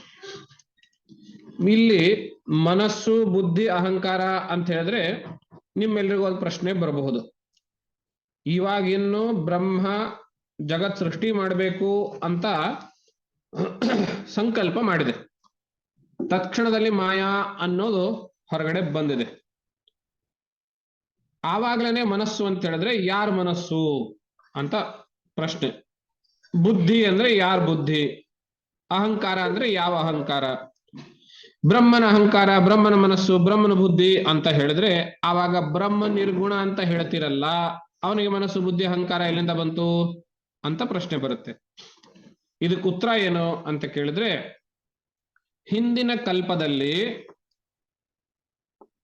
ಇಲ್ಲಿ ಮನಸ್ಸು, ಬುದ್ಧಿ, ಅಹಂಕಾರ ಅಂತ ಹೇಳಿದ್ರೆ ನಿಮ್ಮೆಲ್ಲರಿಗೂ ಒಂದು ಪ್ರಶ್ನೆ ಬರಬಹುದು. ಇವಾಗಿನ್ನು ಬ್ರಹ್ಮ ಜಗತ್ ಸೃಷ್ಟಿ ಮಾಡಬೇಕು ಅಂತ ಸಂಕಲ್ಪ ಮಾಡಿದೆ, ತತ್ಕ್ಷಣದಲ್ಲಿ ಮಾಯಾ ಅನ್ನೋದು ಹೊರಗಡೆ ಬಂದಿದೆ. ಆವಾಗ್ಲೇನೆ ಮನಸ್ಸು ಅಂತ ಹೇಳಿದ್ರೆ ಯಾರ ಮನಸ್ಸು ಅಂತ ಪ್ರಶ್ನೆ. ಬುದ್ಧಿ ಅಂದ್ರೆ ಯಾರ ಬುದ್ಧಿ, ಅಹಂಕಾರ ಅಂದ್ರೆ ಯಾವ ಅಹಂಕಾರ, ಬ್ರಹ್ಮನ ಅಹಂಕಾರ, ಬ್ರಹ್ಮನ ಮನಸ್ಸು, ಬ್ರಹ್ಮನ ಬುದ್ಧಿ ಅಂತ ಹೇಳಿದ್ರೆ ಆವಾಗ ಬ್ರಹ್ಮ ನಿರ್ಗುಣ ಅಂತ ಹೇಳ್ತಿರಲ್ಲ, ಅವನಿಗೆ ಮನಸ್ಸು, ಬುದ್ಧಿ, ಅಹಂಕಾರ ಎಲ್ಲಿಂದ ಬಂತು ಅಂತ ಪ್ರಶ್ನೆ ಬರುತ್ತೆ. ಇದಕ್ಕೆ ಉತ್ತರ ಏನು ಅಂತ ಕೇಳಿದ್ರೆ, ಹಿಂದಿನ ಕಲ್ಪದಲ್ಲಿ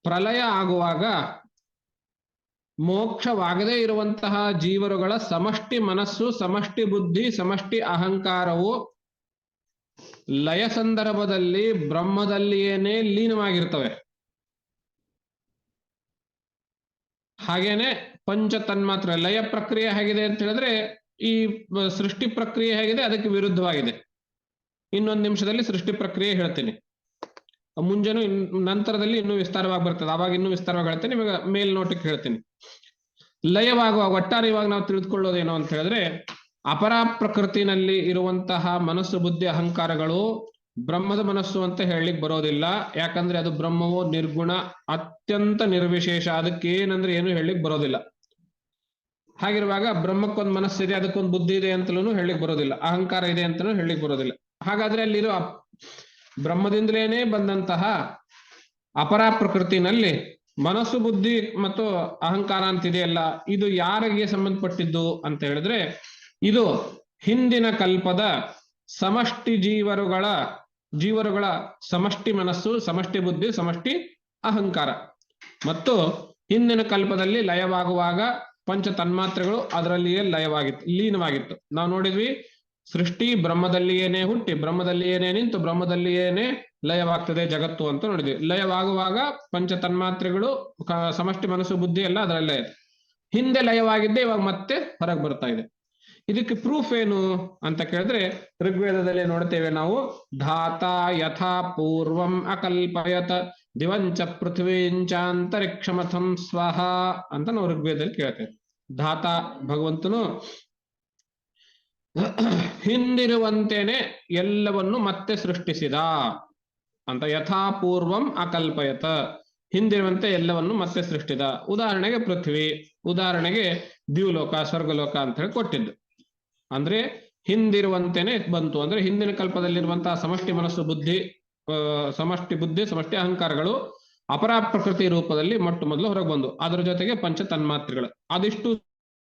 ಪ್ರಳಯ ಆಗುವಾಗ ಮೋಕ್ಷವಾಗದೇ ಇರುವಂತಹ ಜೀವರುಗಳ ಸಮಷ್ಟಿ ಮನಸ್ಸು, ಸಮಷ್ಟಿ ಬುದ್ಧಿ, ಸಮಷ್ಟಿ ಅಹಂಕಾರವು ಲಯ ಸಂದರ್ಭದಲ್ಲಿ ಬ್ರಹ್ಮದಲ್ಲಿಯೇನೆ ಲೀನವಾಗಿರ್ತವೆ. ಹಾಗೇನೆ ಪಂಚ ತನ್ಮಾತ್ರ ಲಯ ಪ್ರಕ್ರಿಯೆ ಹೇಗಿದೆ ಅಂತ ಹೇಳಿದ್ರೆ ಈ ಸೃಷ್ಟಿ ಪ್ರಕ್ರಿಯೆ ಹೇಗಿದೆ ಅದಕ್ಕೆ ವಿರುದ್ಧವಾಗಿದೆ. ಇನ್ನೊಂದು ನಿಮಿಷದಲ್ಲಿ ಸೃಷ್ಟಿ ಪ್ರಕ್ರಿಯೆ ಹೇಳ್ತೀನಿ, ಮುಂಜಾನೆ ನಂತರದಲ್ಲಿ ಇನ್ನೂ ವಿಸ್ತಾರವಾಗಿ ಬರ್ತದೆ, ಆವಾಗ ಇನ್ನೂ ವಿಸ್ತಾರವಾಗಿ ಹೇಳ್ತೇನೆ, ನಿಮಗೆ ಮೇಲ್ನೋಟಕ್ಕೆ ಹೇಳ್ತೀನಿ. ಲಯವಾಗುವ ಒಟ್ಟಾರೆ ಇವಾಗ ನಾವು ತಿಳಿದುಕೊಳ್ಳೋದೇನು ಅಂತ ಹೇಳಿದ್ರೆ, ಅಪರಾ ಪ್ರಕೃತಿನಲ್ಲಿ ಇರುವಂತಹ ಮನಸ್ಸು, ಬುದ್ಧಿ, ಅಹಂಕಾರಗಳು ಬ್ರಹ್ಮದ ಮನಸ್ಸು ಅಂತ ಹೇಳಲಿಕ್ಕೆ ಬರೋದಿಲ್ಲ. ಯಾಕಂದ್ರೆ ಅದು ಬ್ರಹ್ಮವು ನಿರ್ಗುಣ, ಅತ್ಯಂತ ನಿರ್ವಿಶೇಷ, ಅದಕ್ಕೆ ಏನಂದ್ರೆ ಏನು ಹೇಳಲಿಕ್ಕೆ ಬರೋದಿಲ್ಲ. ಹಾಗಿರುವಾಗ ಬ್ರಹ್ಮಕ್ಕೊಂದು ಮನಸ್ಸಿದೆ, ಅದಕ್ಕೊಂದು ಬುದ್ಧಿ ಇದೆ ಅಂತಲೂ ಹೇಳಲಿಕ್ಕೆ ಬರೋದಿಲ್ಲ, ಅಹಂಕಾರ ಇದೆ ಅಂತಲೂ ಹೇಳಲಿಕ್ಕೆ ಬರೋದಿಲ್ಲ. ಹಾಗಾದ್ರೆ ಅಲ್ಲಿರೋ ಬ್ರಹ್ಮದಿಂದಲೇನೆ ಬಂದಂತಹ ಅಪರಾ ಪ್ರಕೃತಿನಲ್ಲಿ ಮನಸ್ಸು, ಬುದ್ಧಿ ಮತ್ತು ಅಹಂಕಾರ ಅಂತಿದೆಯಲ್ಲ, ಇದು ಯಾರಿಗೆ ಸಂಬಂಧಪಟ್ಟಿದ್ದು ಅಂತ ಹೇಳಿದ್ರೆ ಇದು ಹಿಂದಿನ ಕಲ್ಪದ ಸಮಷ್ಟಿ ಜೀವರುಗಳ ಸಮಷ್ಟಿ ಮನಸ್ಸು, ಸಮಷ್ಟಿ ಬುದ್ಧಿ, ಸಮಷ್ಟಿ ಅಹಂಕಾರ. ಮತ್ತು ಹಿಂದಿನ ಕಲ್ಪದಲ್ಲಿ ಲಯವಾಗುವಾಗ ಪಂಚ ತನ್ಮಾತ್ರೆಗಳು ಅದರಲ್ಲಿಯೇ ಲೀನವಾಗಿತ್ತು. ನಾವು ನೋಡಿದ್ವಿ, ಸೃಷ್ಟಿ ಬ್ರಹ್ಮದಲ್ಲಿಯೇನೆ ಹುಟ್ಟಿ, ಬ್ರಹ್ಮದಲ್ಲಿಯೇನೆ ನಿಂತು, ಬ್ರಹ್ಮದಲ್ಲಿಯೇನೆ ಲಯವಾಗ್ತದೆ ಜಗತ್ತು ಅಂತ ನೋಡಿದ್ವಿ. ಲಯವಾಗುವಾಗ ಪಂಚ ತನ್ಮಾತ್ರೆಗಳು, ಸಮಷ್ಟಿ ಮನಸ್ಸು, ಬುದ್ಧಿ ಎಲ್ಲ ಅದರಲ್ಲೇ ಹಿಂದೆ ಲಯವಾಗಿದ್ದೆ, ಇವಾಗ ಮತ್ತೆ ಹೊರಗೆ ಬರ್ತಾ ಇದೆ. ಇದಕ್ಕೆ ಪ್ರೂಫ್ ಏನು ಅಂತ ಕೇಳಿದ್ರೆ ಋಗ್ವೇದದಲ್ಲಿ ನೋಡ್ತೇವೆ ನಾವು, ಧಾತ ಯಥಾ ಪೂರ್ವಂ ಅಕಲ್ಪಯತ ದಿವಂಚ ಪೃಥ್ವೀಂಚಾಂತರಿಕ್ಷಮಥಂ ಸ್ವಹ ಅಂತ ನಾವು ಋಗ್ವೇದದಲ್ಲಿ ಕೇಳ್ತೇವೆ. ಧಾತ ಭಗವಂತನು ಹಿಂದಿರುವಂತೇನೆ ಎಲ್ಲವನ್ನು ಮತ್ತೆ ಸೃಷ್ಟಿಸಿದ ಅಂತ. ಯಥಾ ಪೂರ್ವಂ ಅಕಲ್ಪಯತ, ಹಿಂದಿರುವಂತೆ ಎಲ್ಲವನ್ನು ಮತ್ತೆ ಸೃಷ್ಟಿಸಿದ. ಉದಾಹರಣೆಗೆ ಪೃಥ್ವಿ, ಉದಾಹರಣೆಗೆ ದ್ಯುಲೋಕ, ಸ್ವರ್ಗಲೋಕ ಅಂತ ಹೇಳಿ ಕೊಟ್ಟಿದ್ದು. ಅಂದ್ರೆ ಹಿಂದಿರುವಂತೆನೆ ಬಂತು. ಅಂದ್ರೆ ಹಿಂದಿನ ಕಲ್ಪದಲ್ಲಿರುವಂತಹ ಸಮಷ್ಟಿ ಮನಸ್ಸು, ಬುದ್ಧಿ, ಸಮಷ್ಟಿ ಅಹಂಕಾರಗಳು ಅಪರಾ ಪ್ರಕೃತಿ ರೂಪದಲ್ಲಿ ಮೊಟ್ಟ ಮೊದಲು ಹೊರಗೆ ಬಂದು, ಅದರ ಜೊತೆಗೆ ಪಂಚ ತನ್ಮಾತ್ರೆಗಳು, ಅದಿಷ್ಟು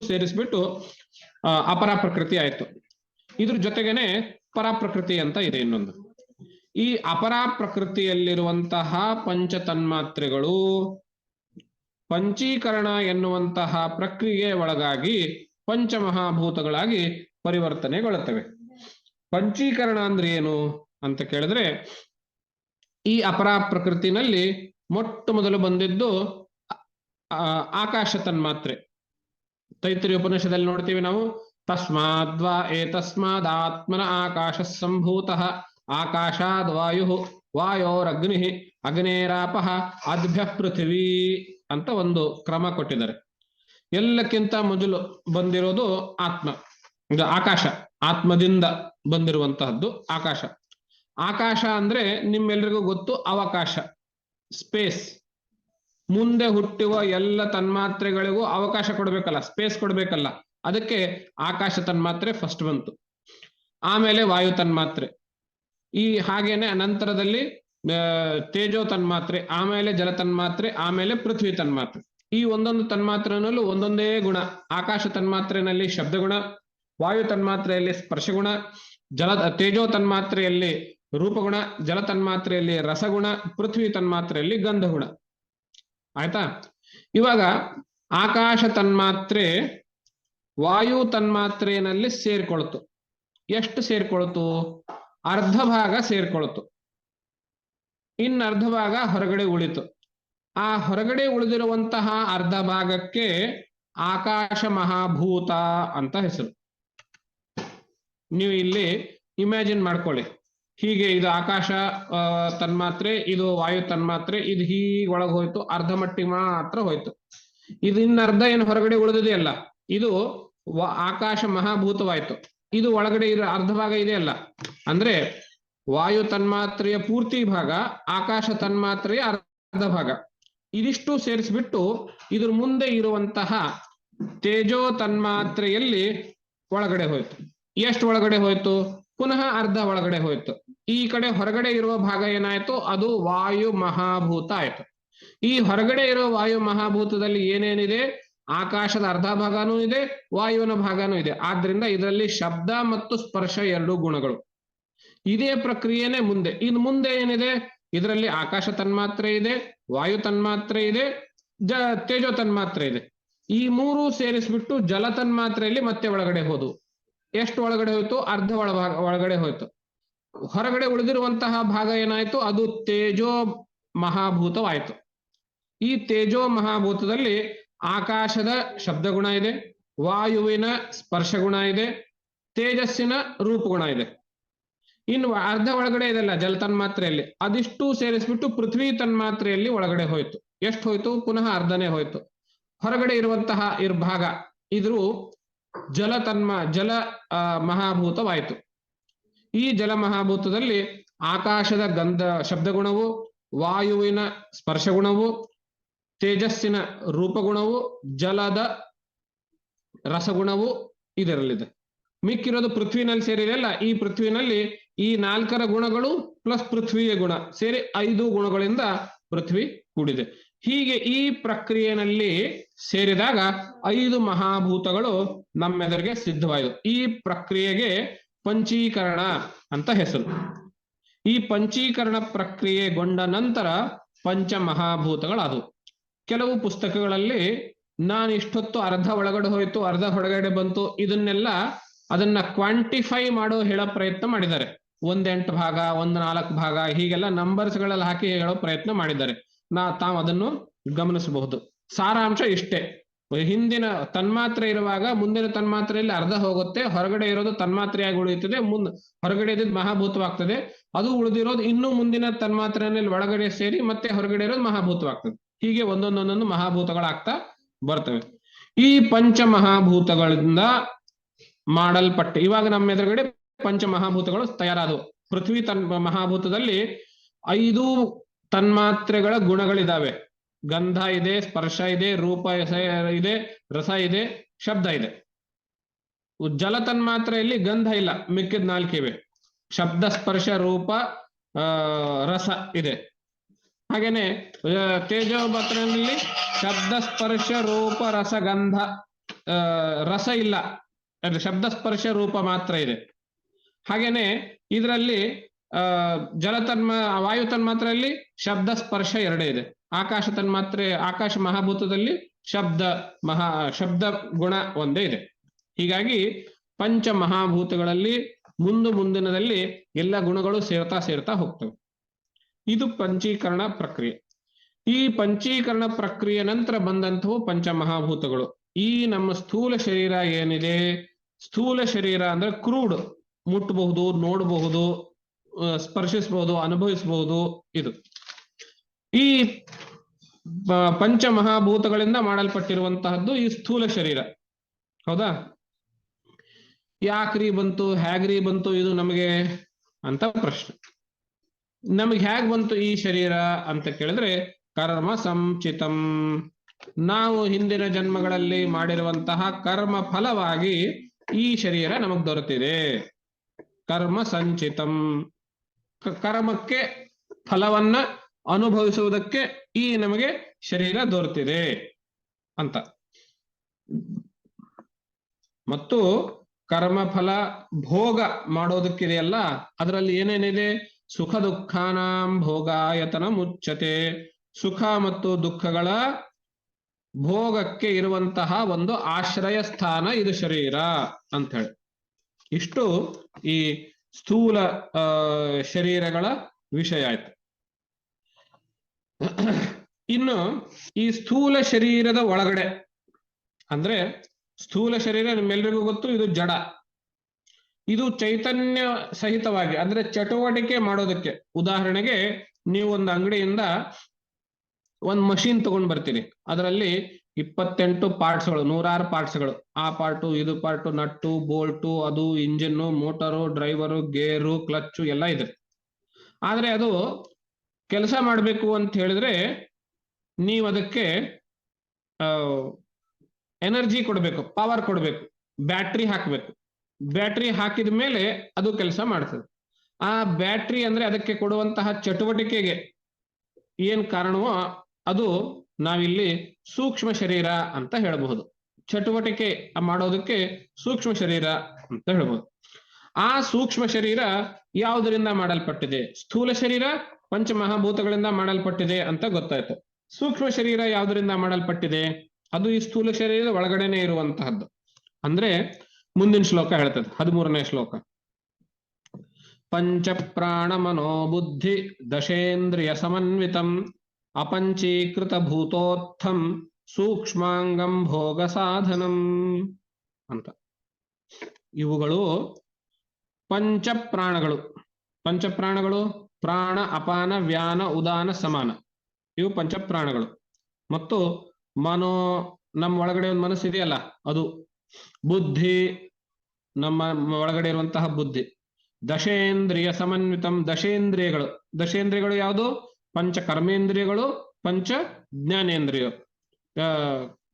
ಸೇರಿಸ್ಬಿಟ್ಟು ಅಪರಾ ಪ್ರಕೃತಿ ಆಯ್ತು. ಇದ್ರ ಜೊತೆಗೇನೆ ಪರಾಪ್ರಕೃತಿ ಅಂತ ಇದೆ ಇನ್ನೊಂದು. ಈ ಅಪರಾ ಪ್ರಕೃತಿಯಲ್ಲಿರುವಂತಹ ಪಂಚ ತನ್ಮಾತ್ರೆಗಳು ಪಂಚೀಕರಣ ಎನ್ನುವಂತಹ ಪ್ರಕ್ರಿಯೆ ಒಳಗಾಗಿ ಪಂಚಮಹಾಭೂತಗಳಾಗಿ ಪರಿವರ್ತನೆಗೊಳ್ಳುತ್ತವೆ. ಪಂಚೀಕರಣ ಅಂದ್ರೆ ಏನು ಅಂತ ಕೇಳಿದ್ರೆ, ಈ ಅಪರಾ ಪ್ರಕೃತಿನಲ್ಲಿ ಮೊಟ್ಟ ಮೊದಲು ಬಂದಿದ್ದು ಆಕಾಶ ತನ್ಮಾತ್ರೆ. ತೈತ್ರಿಯ ಉಪನಿಷದಲ್ಲಿ ನೋಡ್ತೀವಿ ನಾವು, ತಸ್ಮಾದ್ವಾ ಏತಸ್ಮಾದಾತ್ಮನ ಆಕಾಶ ಸಂಭೂತಃ ಆಕಾಶಾದ್ ವಾಯು ವಾಯೋರಗ್ನಿ ಅಗ್ನೇರಾಪಃ ಅದ್ಭ್ಯ ಪೃಥಿವೀ ಅಂತ ಒಂದು ಕ್ರಮ ಕೊಟ್ಟಿದ್ದಾರೆ. ಎಲ್ಲಕ್ಕಿಂತ ಮೊದಲು ಬಂದಿರೋದು ಆತ್ಮ, ಇದು ಆಕಾಶ. ಆತ್ಮದಿಂದ ಬಂದಿರುವಂತಹದ್ದು ಆಕಾಶ. ಆಕಾಶ ಅಂದ್ರೆ ನಿಮ್ಮೆಲ್ರಿಗೂ ಗೊತ್ತು, ಅವಕಾಶ, ಸ್ಪೇಸ್. ಮುಂದೆ ಹುಟ್ಟುವ ಎಲ್ಲ ತನ್ಮಾತ್ರೆಗಳಿಗೂ ಅವಕಾಶ ಕೊಡ್ಬೇಕಲ್ಲ, ಸ್ಪೇಸ್ ಕೊಡ್ಬೇಕಲ್ಲ. ಅದಕ್ಕೆ ಆಕಾಶ ತನ್ಮಾತ್ರೆ ಫಸ್ಟ್ ಬಂತು, ಆಮೇಲೆ ವಾಯು ತನ್ಮಾತ್ರೆ, ಈ ಹಾಗೇನೆ ನಂತರದಲ್ಲಿ ತೇಜೋ ತನ್ಮಾತ್ರೆ, ಆಮೇಲೆ ಜಲ ತನ್ಮಾತ್ರೆ, ಆಮೇಲೆ ಪೃಥ್ವಿ ತನ್ಮಾತ್ರೆ. ಈ ಒಂದೊಂದು ತನ್ಮಾತ್ರೆನಲ್ಲೂ ಒಂದೊಂದೇ ಗುಣ. ಆಕಾಶ ತನ್ಮಾತ್ರೆಯಲ್ಲಿ ಶಬ್ದಗುಣ, ವಾಯು ತನ್ಮಾತ್ರೆಯಲ್ಲಿ ಸ್ಪರ್ಶಗುಣ, ತೇಜೋ ತನ್ಮಾತ್ರೆಯಲ್ಲಿ ರೂಪಗುಣ, ಜಲ ತನ್ಮಾತ್ರೆಯಲ್ಲಿ ರಸಗುಣ, ಪೃಥ್ವಿ ತನ್ಮಾತ್ರೆಯಲ್ಲಿ ಗಂಧಗುಣ. ಆಯ್ತಾ? ಇವಾಗ ಆಕಾಶ ತನ್ಮಾತ್ರೆ ವಾಯು ತನ್ಮಾತ್ರೆಯಲ್ಲಿ ಸೇರ್ಕೊಳ್ತು. ಎಷ್ಟು ಸೇರ್ಕೊಳ್ತು? ಅರ್ಧ ಭಾಗ ಸೇರ್ಕೊಳ್ತು. ಇನ್ನು ಅರ್ಧ ಭಾಗ ಹೊರಗಡೆ ಉಳಿತು. ಆ ಹೊರಗಡೆ ಉಳಿದಿರುವಂತಹ ಅರ್ಧ ಭಾಗಕ್ಕೆ ಆಕಾಶ ಮಹಾಭೂತ ಅಂತ ಹೆಸರು. ನೀವು ಇಲ್ಲಿ ಇಮ್ಯಾಜಿನ್ ಮಾಡ್ಕೊಳ್ಳಿ. ಹೀಗೆ ಇದು ಆಕಾಶ ತನ್ಮಾತ್ರೆ, ಇದು ವಾಯು ತನ್ಮಾತ್ರೆ, ಇದು ಹೀಗೆ ಒಳಗೆ ಹೋಯ್ತು, ಅರ್ಧ ಮಟ್ಟಿಗೆ ಮಾತ್ರ ಹೋಯ್ತು. ಇದು ಇನ್ನರ್ಧ ಏನು ಹೊರಗಡೆ ಉಳಿದಿದೆಯಲ್ಲ, ಇದು ಆಕಾಶ ಮಹಾಭೂತವಾಯ್ತು. ಇದು ಒಳಗಡೆ ಇರೋ ಅರ್ಧ ಭಾಗ ಇದೆಯಲ್ಲ, ಅಂದ್ರೆ ವಾಯು ತನ್ಮಾತ್ರೆಯ ಪೂರ್ತಿ ಭಾಗ, ಆಕಾಶ ತನ್ಮಾತ್ರೆಯ ಅರ್ಧ ಭಾಗ. ಇದಿಷ್ಟು ಸೇರಿಸ್ಬಿಟ್ಟು ಇದ್ರ ಮುಂದೆ ಇರುವಂತಹ ತೇಜೋ ತನ್ಮಾತ್ರೆಯಲ್ಲಿ ಒಳಗಡೆ ಹೋಯ್ತು. ಎಷ್ಟು ಒಳಗಡೆ ಹೋಯ್ತು? ಪುನಃ ಅರ್ಧ ಒಳಗಡೆ ಹೋಯ್ತು. ಈ ಕಡೆ ಹೊರಗಡೆ ಇರುವ ಭಾಗ ಏನಾಯ್ತು? ಅದು ವಾಯು ಮಹಾಭೂತ ಆಯ್ತು. ಈ ಹೊರಗಡೆ ಇರುವ ವಾಯು ಮಹಾಭೂತದಲ್ಲಿ ಏನೇನಿದೆ? ಆಕಾಶದ ಅರ್ಧ ಭಾಗನೂ ಇದೆ, ವಾಯುವಿನ ಭಾಗನೂ ಇದೆ. ಆದ್ರಿಂದ ಇದರಲ್ಲಿ ಶಬ್ದ ಮತ್ತು ಸ್ಪರ್ಶ ಎರಡು ಗುಣಗಳು. ಇದೇ ಪ್ರಕ್ರಿಯೆನೇ ಮುಂದೆ. ಇನ್ನು ಮುಂದೆ ಏನಿದೆ? ಇದರಲ್ಲಿ ಆಕಾಶ ತನ್ಮಾತ್ರೆ ಇದೆ, ವಾಯು ತನ್ಮಾತ್ರೆ ಇದೆ, ತೇಜೋ ತನ್ಮಾತ್ರೆ ಇದೆ. ಈ ಮೂರು ಸೇರಿಸ್ಬಿಟ್ಟು ಜಲ ತನ್ಮಾತ್ರೆಯಲ್ಲಿ ಮತ್ತೆ ಒಳಗಡೆ ಹೋದವು. ಎಷ್ಟು ಒಳಗಡೆ ಹೋಯ್ತು? ಅರ್ಧ ಒಳಗಡೆ ಹೋಯ್ತು. ಹೊರಗಡೆ ಉಳಿದಿರುವಂತಹ ಭಾಗ ಏನಾಯ್ತು? ಅದು ತೇಜೋ ಮಹಾಭೂತವಾಯ್ತು. ಈ ತೇಜೋ ಮಹಾಭೂತದಲ್ಲಿ ಆಕಾಶದ ಶಬ್ದಗುಣ ಇದೆ, ವಾಯುವಿನ ಸ್ಪರ್ಶಗುಣ ಇದೆ, ತೇಜಸ್ಸಿನ ರೂಪಗುಣ ಇದೆ. ಇನ್ನು ಅರ್ಧ ಒಳಗಡೆ ಇದೆಲ್ಲ ಜಲ ತನ್ಮಾತ್ರೆಯಲ್ಲಿ, ಅದಿಷ್ಟು ಸೇರಿಸ್ಬಿಟ್ಟು ಪೃಥ್ವಿ ತನ್ಮಾತ್ರೆಯಲ್ಲಿ ಒಳಗಡೆ ಹೋಯ್ತು. ಎಷ್ಟು ಹೋಯ್ತು? ಪುನಃ ಅರ್ಧನೇ ಹೋಯ್ತು. ಹೊರಗಡೆ ಇರುವಂತಹ ಭಾಗ ಇದ್ರು ಜಲ ಮಹಾಭೂತವಾಯಿತು. ಈ ಜಲ ಮಹಾಭೂತದಲ್ಲಿ ಆಕಾಶದ ಗಂಧ ಶಬ್ದಗುಣವು, ವಾಯುವಿನ ಸ್ಪರ್ಶಗುಣವು, ತೇಜಸ್ಸಿನ ರೂಪಗುಣವು, ಜಲದ ರಸಗುಣವು ಇದರಲ್ಲಿದೆ. ಮಿಕ್ಕಿರೋದು ಪೃಥ್ವಿನಲ್ಲಿ ಸೇರಿದೆಯಲ್ಲ, ಈ ಪೃಥ್ವಿನಲ್ಲಿ ಈ 4 ಗುಣಗಳು ಪ್ಲಸ್ ಪೃಥ್ವಿಯ ಗುಣ ಸೇರಿ 5 ಗುಣಗಳಿಂದ ಪೃಥ್ವಿ ಕೂಡಿದೆ. ಹೀಗೆ ಈ ಪ್ರಕ್ರಿಯೆಯಲ್ಲಿ ಸೇರಿದಾಗ 5 ಮಹಾಭೂತಗಳು ನಮ್ಮೆದುರಿಗೆ ಸಿದ್ಧವಾಯಿತು. ಈ ಪ್ರಕ್ರಿಯೆಗೆ ಪಂಚೀಕರಣ ಅಂತ ಹೆಸರು. ಈ ಪಂಚೀಕರಣ ಪ್ರಕ್ರಿಯೆಗೊಂಡ ನಂತರ ಪಂಚ ಮಹಾಭೂತಗಳಾದವು. ಕೆಲವು ಪುಸ್ತಕಗಳಲ್ಲಿ ನಾನು ಇಷ್ಟೊತ್ತು ಅರ್ಧ ಒಳಗಡೆ ಹೋಯ್ತು, ಅರ್ಧ ಹೊರಗಡೆ ಬಂತು, ಅದನ್ನ ಕ್ವಾಂಟಿಫೈ ಮಾಡೋ ಹೇಳೋ ಪ್ರಯತ್ನ ಮಾಡಿದ್ದಾರೆ. 1/8 ಭಾಗ, 1/4 ಭಾಗ, ಹೀಗೆಲ್ಲ ನಂಬರ್ಸ್ಗಳಲ್ಲಿ ಹಾಕಿ ಹೇಳೋ ಪ್ರಯತ್ನ ಮಾಡಿದ್ದಾರೆ. ತಾವು ಅದನ್ನು ಗಮನಿಸಬಹುದು. ಸಾರಾಂಶ ಇಷ್ಟೇ: ಹಿಂದಿನ ತನ್ಮಾತ್ರೆ ಇರುವಾಗ ಮುಂದಿನ ತನ್ಮಾತ್ರೆಯಲ್ಲಿ ಅರ್ಧ ಹೋಗುತ್ತೆ, ಹೊರಗಡೆ ಇರೋದು ತನ್ಮಾತ್ರೆಯಾಗಿ ಉಳಿಯುತ್ತದೆ, ಹೊರಗಡೆ ಇದ್ದು ಮಹಾಭೂತವಾಗ್ತದೆ. ಅದು ಉಳಿದಿರೋದು ಇನ್ನೂ ಮುಂದಿನ ತನ್ಮಾತ್ರೆಯಲ್ಲಿ ಒಳಗಡೆ ಸೇರಿ ಮತ್ತೆ ಹೊರಗಡೆ ಇರೋದು ಮಹಾಭೂತವಾಗ್ತದೆ. ಹೀಗೆ ಒಂದೊಂದೊಂದೊಂದು ಮಹಾಭೂತಗಳಾಗ್ತಾ ಬರ್ತವೆ. ಈ ಪಂಚ ಮಹಾಭೂತಗಳಿಂದ ಮಾಡಲ್ಪಟ್ಟ ಇವಾಗ ನಮ್ಮ ಎದುರುಗಡೆ ಪಂಚ ಮಹಾಭೂತಗಳು ತಯಾರಾದವು. ಪೃಥ್ವಿ ಮಹಾಭೂತದಲ್ಲಿ 5 ತನ್ಮಾತ್ರೆಗಳ ಗುಣಗಳಿದಾವೆ. ಗಂಧ ಇದೆ, ಸ್ಪರ್ಶ ಇದೆ, ರೂಪ ಇದೆ, ರಸ ಇದೆ, ಶಬ್ದ ಇದೆ. ಜಲ ತನ್ಮಾತ್ರೆಯಲ್ಲಿ ಗಂಧ ಇಲ್ಲ, ಮಿಕ್ಕಿದ 4 ಇವೆ. ಶಬ್ದ, ಸ್ಪರ್ಶ, ರೂಪ, ರಸ ಇದೆ. ಹಾಗೇನೆ ತೇಜೋಪಾತ್ರೆಯಲ್ಲಿ ಶಬ್ದ, ಸ್ಪರ್ಶ, ರೂಪ, ರಸ, ಗಂಧ, ರಸ ಇಲ್ಲ, ಶಬ್ದ, ಸ್ಪರ್ಶ, ರೂಪ ಮಾತ್ರ ಇದೆ. ಹಾಗೇನೆ ಇದರಲ್ಲಿ ವಾಯು ತನ್ಮಾತ್ರೆಯಲ್ಲಿ ಶಬ್ದ, ಸ್ಪರ್ಶ 2 ಇದೆ. ಆಕಾಶ ಮಹಾಭೂತದಲ್ಲಿ ಶಬ್ದ ಗುಣ 1 ಇದೆ. ಹೀಗಾಗಿ ಪಂಚ ಮಹಾಭೂತಗಳಲ್ಲಿ ಮುಂದಿನದಲ್ಲಿ ಎಲ್ಲ ಗುಣಗಳು ಸೇರ್ತಾ ಹೋಗ್ತವೆ. ಇದು ಪಂಚೀಕರಣ ಪ್ರಕ್ರಿಯೆ. ಈ ಪಂಚೀಕರಣ ಪ್ರಕ್ರಿಯೆ ನಂತರ ಬಂದಂಥವು ಪಂಚ ಮಹಾಭೂತಗಳು. ಈ ನಮ್ಮ ಸ್ಥೂಲ ಶರೀರ ಏನಿದೆ, ಸ್ಥೂಲ ಶರೀರ ಅಂದ್ರೆ ಕ್ರೂಡ್, ಮುಟ್ಟಬಹುದು, ನೋಡಬಹುದು, ಸ್ಪರ್ಶಿಸಬಹುದು, ಅನುಭವಿಸಬಹುದು. ಇದು ಈ ಪಂಚಮಹಾಭೂತಗಳಿಂದ ಮಾಡಲ್ಪಟ್ಟಿರುವಂತಹದ್ದು ಈ ಸ್ಥೂಲ ಶರೀರ. ಹೌದಾ? ಯಾಕ್ರಿ ಬಂತು, ಹೇಗ್ರಿ ಬಂತು ಇದು ನಮಗೆ ಅಂತ ಪ್ರಶ್ನೆ. ನಮಗೆ ಹೇಗ್ ಬಂತು ಈ ಶರೀರ ಅಂತ ಕೇಳಿದ್ರೆ, ಕರ್ಮ ಸಂಚಿತಂ, ನಾವು ಹಿಂದಿನ ಜನ್ಮಗಳಲ್ಲಿ ಮಾಡಿರುವಂತಹ ಕರ್ಮ ಫಲವಾಗಿ ಈ ಶರೀರ ನಮಗ್ ದೊರೆತಿದೆ. ಕರ್ಮ ಸಂಚಿತಂ, ಕರ್ಮಕ್ಕೆ ಫಲವನ್ನ ಅನುಭವಿಸುವುದಕ್ಕೆ ಈ ನಮಗೆ ಶರೀರ ದೊರೆತಿದೆ ಅಂತ. ಮತ್ತು ಕರ್ಮಫಲ ಭೋಗ ಮಾಡೋದಕ್ಕಿದೆಯಲ್ಲ, ಅದರಲ್ಲಿ ಏನೇನಿದೆ? ಸುಖ ದುಃಖಾನಾಂ ಭೋಗಾಯತನ ಮುಚ್ಚತೆ, ಸುಖ ಮತ್ತು ದುಃಖಗಳ ಭೋಗಕ್ಕೆ ಇರುವಂತಹ ಒಂದು ಆಶ್ರಯ ಸ್ಥಾನ ಇದು ಶರೀರ ಅಂತ ಹೇಳಿ. ಇಷ್ಟು ಈ ಸ್ಥೂಲ ಶರೀರಗಳ ವಿಷಯ ಆಯ್ತು. ಇನ್ನು ಈ ಸ್ಥೂಲ ಶರೀರದ ಒಳಗಡೆ ಅಂದ್ರೆ, ಸ್ಥೂಲ ಶರೀರ ನಿಮ್ಮೆಲ್ಲರಿಗೂ ಗೊತ್ತು, ಇದು ಜಡ. ಇದು ಚೈತನ್ಯ ಸಹಿತವಾಗಿ ಅಂದ್ರೆ ಚಟುವಟಿಕೆ ಮಾಡೋದಕ್ಕೆ. ಉದಾಹರಣೆಗೆ, ನೀವು ಒಂದು ಅಂಗಡಿಯಿಂದ ಒಂದು ಮಷೀನ್ ತಗೊಂಡ್ ಬರ್ತೀರಿ, ಅದರಲ್ಲಿ 28 ಪಾರ್ಟ್ಸ್ಗಳು, 106 ಪಾರ್ಟ್ಸ್ಗಳು. ಆ ಪಾರ್ಟು, ಇದು ಪಾರ್ಟು, ನಟ್ಟು ಬೋಲ್ಟು, ಅದು ಇಂಜಿನ್ನು, ಮೋಟರು, ಡ್ರೈವರು, ಗೇರು, ಕ್ಲಚ್ಚು ಎಲ್ಲ ಇದೆ. ಆದ್ರೆ ಅದು ಕೆಲಸ ಮಾಡಬೇಕು ಅಂತ ಹೇಳಿದ್ರೆ ನೀವು ಅದಕ್ಕೆ ಎನರ್ಜಿ ಕೊಡಬೇಕು, ಪವರ್ ಕೊಡಬೇಕು, ಬ್ಯಾಟ್ರಿ ಹಾಕಬೇಕು. ಬ್ಯಾಟ್ರಿ ಹಾಕಿದ ಮೇಲೆ ಅದು ಕೆಲಸ ಮಾಡ್ತದೆ. ಆ ಬ್ಯಾಟ್ರಿ ಅಂದ್ರೆ ಅದಕ್ಕೆ ಕೊಡುವಂತಹ ಚಟುವಟಿಕೆಗೆ ಏನ್ ಕಾರಣವೋ ಅದು ನಾವಿಲ್ಲಿ ಸೂಕ್ಷ್ಮ ಶರೀರ ಅಂತ ಹೇಳಬಹುದು. ಚಟುವಟಿಕೆ ಮಾಡೋದಕ್ಕೆ ಸೂಕ್ಷ್ಮ ಶರೀರ ಅಂತ ಹೇಳ್ಬೋದು. ಆ ಸೂಕ್ಷ್ಮ ಶರೀರ ಯಾವುದರಿಂದ ಮಾಡಲ್ಪಟ್ಟಿದೆ? ಸ್ಥೂಲ ಶರೀರ ಪಂಚಮಹಾಭೂತಗಳಿಂದ ಮಾಡಲ್ಪಟ್ಟಿದೆ ಅಂತ ಗೊತ್ತಾಯ್ತು. ಸೂಕ್ಷ್ಮ ಶರೀರ ಯಾವುದರಿಂದ ಮಾಡಲ್ಪಟ್ಟಿದೆ? ಅದು ಈ ಸ್ಥೂಲ ಶರೀರದ ಒಳಗಡೆನೆ ಇರುವಂತಹದ್ದು. ಅಂದ್ರೆ ಮುಂದಿನ ಶ್ಲೋಕ ಹೇಳ್ತದೆ, 13ನೇ ಶ್ಲೋಕ. ಪಂಚ ಪ್ರಾಣ ಮನೋ ಬುದ್ಧಿ ದಶೇಂದ್ರಿಯ ಸಮನ್ವಿತಂ ಅಪಂಚೀಕೃತ ಭೂತೋತ್ಥಂ ಸೂಕ್ಷ್ಮಾಂಗಂ ಭೋಗ ಸಾಧನಂ ಅಂತ. ಇವುಗಳು ಪಂಚಪ್ರಾಣಗಳು. ಪಂಚಪ್ರಾಣಗಳು ಪ್ರಾಣ, ಅಪಾನ, ವ್ಯಾನ, ಉದಾನ, ಸಮಾನ. ಇವು ಪಂಚಪ್ರಾಣಗಳು. ಮತ್ತು ಮನೋ, ನಮ್ಮ ಒಳಗಡೆ ಒಂದು ಮನಸ್ಸು ಇದೆಯಲ್ಲ ಅದು. ಬುದ್ಧಿ, ನಮ್ಮ ಒಳಗಡೆ ಇರುವಂತಹ ಬುದ್ಧಿ. ದಶೇಂದ್ರಿಯ ಸಮನ್ವಿತಂ, ದಶೇಂದ್ರಿಯಗಳು. ದಶೇಂದ್ರಿಯಗಳು ಯಾವುದು? ಪಂಚ ಕರ್ಮೇಂದ್ರಿಯಗಳು, ಪಂಚ ಜ್ಞಾನೇಂದ್ರಿಯ.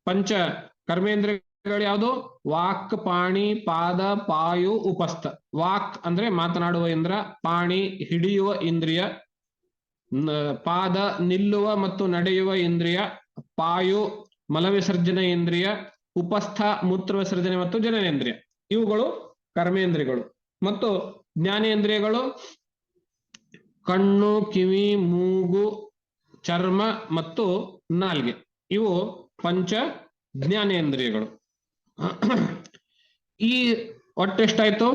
ಪಂಚ ಕರ್ಮೇಂದ್ರಿಯಗಳು ಯಾವುದು? ವಾಕ್, ಪಾಣಿ, ಪಾದ, ಪಾಯು, ಉಪಸ್ಥ. ವಾಕ್ ಅಂದ್ರೆ ಮಾತನಾಡುವ ಇಂದ್ರ, ಪಾಣಿ ಹಿಡಿಯುವ ಇಂದ್ರಿಯ, ಪಾದ ನಿಲ್ಲುವ ಮತ್ತು ನಡೆಯುವ ಇಂದ್ರಿಯ, ಪಾಯು ಮಲವಿಸರ್ಜನೆ ಇಂದ್ರಿಯ, ಉಪಸ್ಥ ಮೂತ್ರ ವಿಸರ್ಜನೆ ಮತ್ತು ಜನನೇಂದ್ರಿಯ. ಇವುಗಳು ಕರ್ಮೇಂದ್ರಿಯಗಳು. ಮತ್ತು ಜ್ಞಾನೇಂದ್ರಿಯಗಳು ಕಣ್ಣು, ಕಿವಿ, ಮೂಗು, ಚರ್ಮ ಮತ್ತು ನಾಲ್ಗೆ. ಇವು ಪಂಚ ಜ್ಞಾನೇಂದ್ರಿಯಗಳು. ಈ ಒಟ್ಟೆಷ್ಟಾಯ್ತು?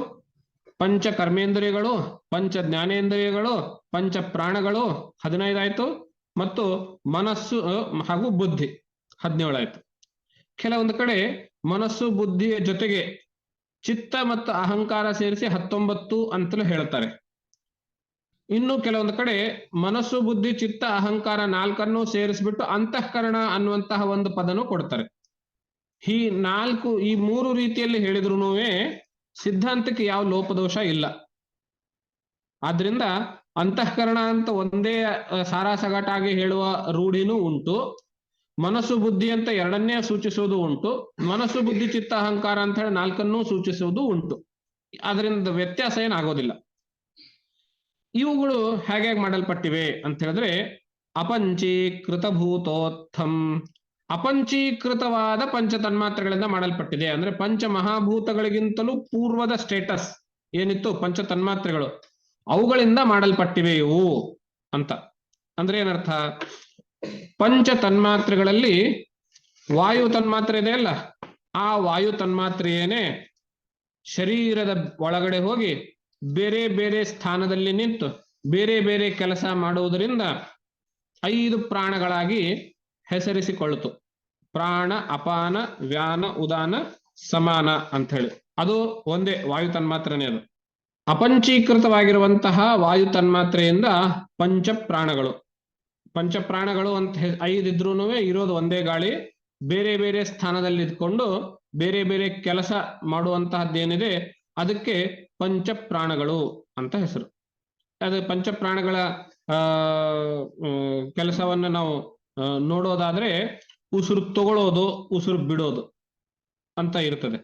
ಪಂಚ ಕರ್ಮೇಂದ್ರಿಯಗಳು, ಪಂಚ ಜ್ಞಾನೇಂದ್ರಿಯಗಳು, ಪಂಚ ಪ್ರಾಣಗಳು 15 ಆಯ್ತು. ಮತ್ತು ಮನಸ್ಸು ಹಾಗೂ ಬುದ್ಧಿ 17 ಆಯ್ತು. ಕೆಲವೊಂದು ಕಡೆ ಮನಸ್ಸು ಬುದ್ಧಿಯ ಜೊತೆಗೆ ಚಿತ್ತ ಮತ್ತು ಅಹಂಕಾರ ಸೇರಿಸಿ 19 ಅಂತಲೂ ಹೇಳ್ತಾರೆ. ಇನ್ನು ಕೆಲವೊಂದು ಕಡೆ ಮನಸ್ಸು, ಬುದ್ಧಿ, ಚಿತ್ತ, ಅಹಂಕಾರ 4 ಸೇರಿಸ್ಬಿಟ್ಟು ಅಂತಃಕರಣ ಅನ್ನುವಂತಹ ಒಂದು ಪದನು ಕೊಡ್ತಾರೆ. ಈ 3 ರೀತಿಯಲ್ಲಿ ಹೇಳಿದ್ರು ಸಿದ್ಧಾಂತಕ್ಕೆ ಯಾವ ಲೋಪದೋಷ ಇಲ್ಲ. ಆದ್ರಿಂದ ಅಂತಃಕರಣ ಅಂತ ಒಂದೇ ಸಾರಾಸಗಟಾಗಿ ಹೇಳುವ ರೂಢಿನೂ ಉಂಟು. ಮನಸ್ಸು ಬುದ್ಧಿ ಅಂತ ಎರಡನ್ನೇ ಸೂಚಿಸುವುದು ಉಂಟು. ಮನಸ್ಸು ಬುದ್ಧಿ ಚಿತ್ತ ಅಹಂಕಾರ ಅಂತ ಹೇಳಿ 4 ಸೂಚಿಸುವುದು ಉಂಟು. ಅದರಿಂದ ವ್ಯತ್ಯಾಸ ಏನಾಗೋದಿಲ್ಲ. ಇವುಗಳು ಹೇಗೆ ಮಾಡಲ್ಪಟ್ಟಿವೆ ಅಂತ ಹೇಳಿದ್ರೆ, ಅಪಂಚೀಕೃತ ಭೂತೋತ್ಥಂ, ಅಪಂಚೀಕೃತವಾದ ಪಂಚ ತನ್ಮಾತ್ರೆಗಳಿಂದ ಮಾಡಲ್ಪಟ್ಟಿದೆ. ಅಂದ್ರೆ ಪಂಚ ಮಹಾಭೂತಗಳಿಗಿಂತಲೂ ಪೂರ್ವದ ಸ್ಟೇಟಸ್ ಏನಿತ್ತು ಪಂಚ ತನ್ಮಾತ್ರೆಗಳು, ಅವುಗಳಿಂದ ಮಾಡಲ್ಪಟ್ಟಿವೆ ಇವು ಅಂತ. ಅಂದ್ರೆ ಏನರ್ಥ? ಪಂಚ ತನ್ಮಾತ್ರೆಗಳಲ್ಲಿ ವಾಯು ತನ್ಮಾತ್ರೆ ಇದೆಯಲ್ಲ, ಆ ವಾಯು ತನ್ಮಾತ್ರೆಯೇನೆ ಶರೀರದ ಒಳಗಡೆ ಹೋಗಿ ಬೇರೆ ಬೇರೆ ಸ್ಥಾನದಲ್ಲಿ ನಿಂತು ಬೇರೆ ಬೇರೆ ಕೆಲಸ ಮಾಡುವುದರಿಂದ 5 ಪ್ರಾಣಗಳಾಗಿ ಹೆಸರಿಸಿಕೊಳ್ಳುತ್ತು. ಪ್ರಾಣ, ಅಪಾನ, ವ್ಯಾನ, ಉದಾನ, ಸಮಾನ ಅಂತ ಹೇಳಿ. ಅದು ಒಂದೇ ವಾಯು ತನ್ಮಾತ್ರನೇ ಅದು. ಅಪಂಚೀಕೃತವಾಗಿರುವಂತಹ ವಾಯು ತನ್ಮಾತ್ರೆಯಿಂದ ಪಂಚಪ್ರಾಣಗಳು. ಪಂಚಪ್ರಾಣಗಳು ಅಂತ 5 ಇದ್ರೂ ಇರೋದು ಒಂದೇ ಗಾಳಿ. ಬೇರೆ ಬೇರೆ ಸ್ಥಾನದಲ್ಲಿ ಇದ್ಕೊಂಡು ಬೇರೆ ಬೇರೆ ಕೆಲಸ ಮಾಡುವಂತಹದ್ದೇನಿದೆ ಅದಕ್ಕೆ ಪಂಚಪ್ರಾಣಗಳು ಅಂತ ಹೆಸರು. ಅದು ಪಂಚಪ್ರಾಣಗಳ ಕೆಲಸವನ್ನ ನಾವು ನೋಡೋದಾದ್ರೆ ಉಸಿರು ತಗೊಳ್ಳೋದು, ಉಸಿರು ಬಿಡೋದು ಅಂತ ಇರ್ತದೆ.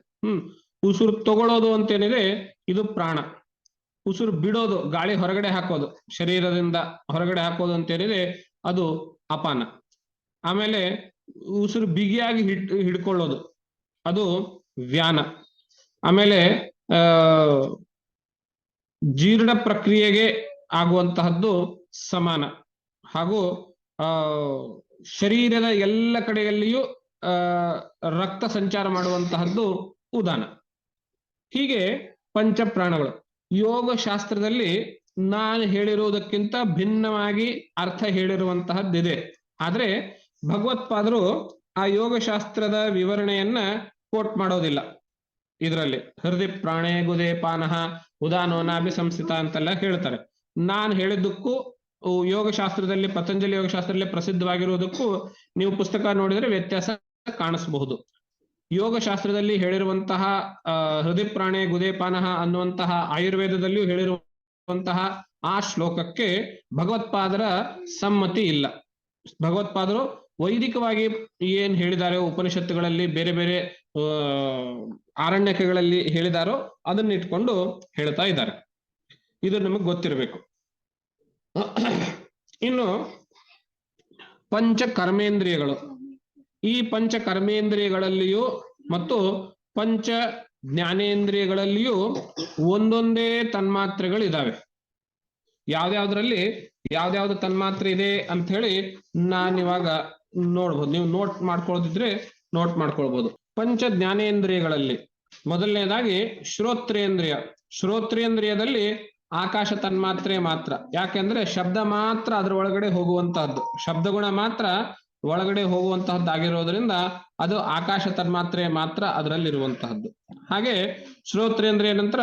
ಉಸಿರು ತಗೊಳ್ಳೋದು ಅಂತೇನಿದೆ ಇದು ಪ್ರಾಣ. ಉಸಿರು ಬಿಡೋದು, ಗಾಳಿ ಹೊರಗಡೆ ಹಾಕೋದು, ಶರೀರದಿಂದ ಹೊರಗಡೆ ಹಾಕೋದು ಅಂತೇನಿದೆ ಅದು ಅಪಾನ. ಆಮೇಲೆ ಉಸಿರು ಬಿಗಿಯಾಗಿ ಹಿಡ್ಕೊಳ್ಳೋದು ಅದು ವ್ಯಾನ. ಆಮೇಲೆ ಜೀರ್ಣ ಪ್ರಕ್ರಿಯೆಗೆ ಆಗುವಂತಹದ್ದು ಸಮಾನ. ಹಾಗೂ ಶರೀರದ ಎಲ್ಲ ಕಡೆಯಲ್ಲಿಯೂ ರಕ್ತ ಸಂಚಾರ ಮಾಡುವಂತಹದ್ದು ಉದಾನ. ಹೀಗೆ ಪಂಚಪ್ರಾಣಗಳು. ಯೋಗ ಶಾಸ್ತ್ರದಲ್ಲಿ ನಾನು ಹೇಳಿರುವುದಕ್ಕಿಂತ ಭಿನ್ನವಾಗಿ ಅರ್ಥ ಹೇಳಿರುವಂತಹದ್ದಿದೆ. ಆದ್ರೆ ಭಗವತ್ಪಾದರು ಆ ಯೋಗಶಾಸ್ತ್ರದ ವಿವರಣೆಯನ್ನ ಕೋಟ್ ಮಾಡೋದಿಲ್ಲ. ಇದರಲ್ಲಿ ಹೃದಯ ಪ್ರಾಣೇ ಗುದೇ ಪಾನಃ ಉದಾನೋ ನಾಭಿ ಸಂಸ್ಥಿತ ಅಂತೆಲ್ಲ ಹೇಳ್ತಾರೆ. ನಾನು ಹೇಳಿದ್ದಕ್ಕೂ ಯೋಗಶಾಸ್ತ್ರದಲ್ಲಿ, ಪತಂಜಲಿ ಯೋಗಶಾಸ್ತ್ರದಲ್ಲಿ ಪ್ರಸಿದ್ಧವಾಗಿರುವುದಕ್ಕೂ ನೀವು ಪುಸ್ತಕ ನೋಡಿದ್ರೆ ವ್ಯತ್ಯಾಸ ಕಾಣಿಸಬಹುದು. ಯೋಗಶಾಸ್ತ್ರದಲ್ಲಿ ಹೇಳಿರುವಂತಹ ಹೃದಯ ಪ್ರಾಣೇ ಗುದೇ ಪಾನಃ ಅನ್ನುವಂತಹ ಆಯುರ್ವೇದದಲ್ಲಿಯೂ ಹೇಳಿರುವಂತಹ ಆ ಶ್ಲೋಕಕ್ಕೆ ಭಗವತ್ಪಾದರ ಸಮ್ಮತಿ ಇಲ್ಲ. ಭಗವತ್ಪಾದರು ವೈದಿಕವಾಗಿ ಏನ್ ಹೇಳಿದಾರೋ, ಉಪನಿಷತ್ತುಗಳಲ್ಲಿ ಬೇರೆ ಬೇರೆ ಆರಣ್ಯಕಗಳಲ್ಲಿ ಹೇಳಿದಾರೋ ಅದನ್ನ ಇಟ್ಕೊಂಡು ಹೇಳ್ತಾ ಇದ್ದಾರೆ. ಇದು ನಮಗೆ ಗೊತ್ತಿರಬೇಕು. ಇನ್ನು ಪಂಚ ಕರ್ಮೇಂದ್ರಿಯಗಳು. ಈ ಪಂಚ ಕರ್ಮೇಂದ್ರಿಯಗಳಲ್ಲಿಯೂ ಮತ್ತು ಪಂಚ ಜ್ಞಾನೇಂದ್ರಿಯಗಳಲ್ಲಿಯೂ ಒಂದೊಂದೇ ತನ್ಮಾತ್ರೆಗಳಿದಾವೆ. ಯಾವ್ದ್ಯಾವ್ದ್ರಲ್ಲಿ ಯಾವ್ದ್ಯಾವ್ದು ತನ್ಮಾತ್ರೆ ಇದೆ ಅಂತ ಹೇಳಿ ನಾನಿವಾಗ ನೋಡ್ಬೋದು. ನೀವು ನೋಟ್ ಮಾಡ್ಕೊಳ್ಳೋದಿದ್ರೆ ನೋಟ್ ಮಾಡ್ಕೊಳ್ಬಹುದು. ಪಂಚ ಜ್ಞಾನೇಂದ್ರಿಯಗಳಲ್ಲಿ ಮೊದಲನೇದಾಗಿ ಶ್ರೋತ್ರೇಂದ್ರಿಯ. ಶ್ರೋತ್ರೇಂದ್ರಿಯದಲ್ಲಿ ಆಕಾಶ ತನ್ಮಾತ್ರೆ ಮಾತ್ರ. ಯಾಕೆಂದ್ರೆ ಶಬ್ದ ಮಾತ್ರ ಅದ್ರ ಒಳಗಡೆ ಹೋಗುವಂತಹದ್ದು, ಶಬ್ದಗುಣ ಮಾತ್ರ ಒಳಗಡೆ ಹೋಗುವಂತಹದ್ದಾಗಿರೋದ್ರಿಂದ ಅದು ಆಕಾಶ ತನ್ಮಾತ್ರೆ ಮಾತ್ರ ಅದರಲ್ಲಿರುವಂತಹದ್ದು. ಹಾಗೆ ಶ್ರೋತ್ರೇಂದ್ರಿಯ ನಂತರ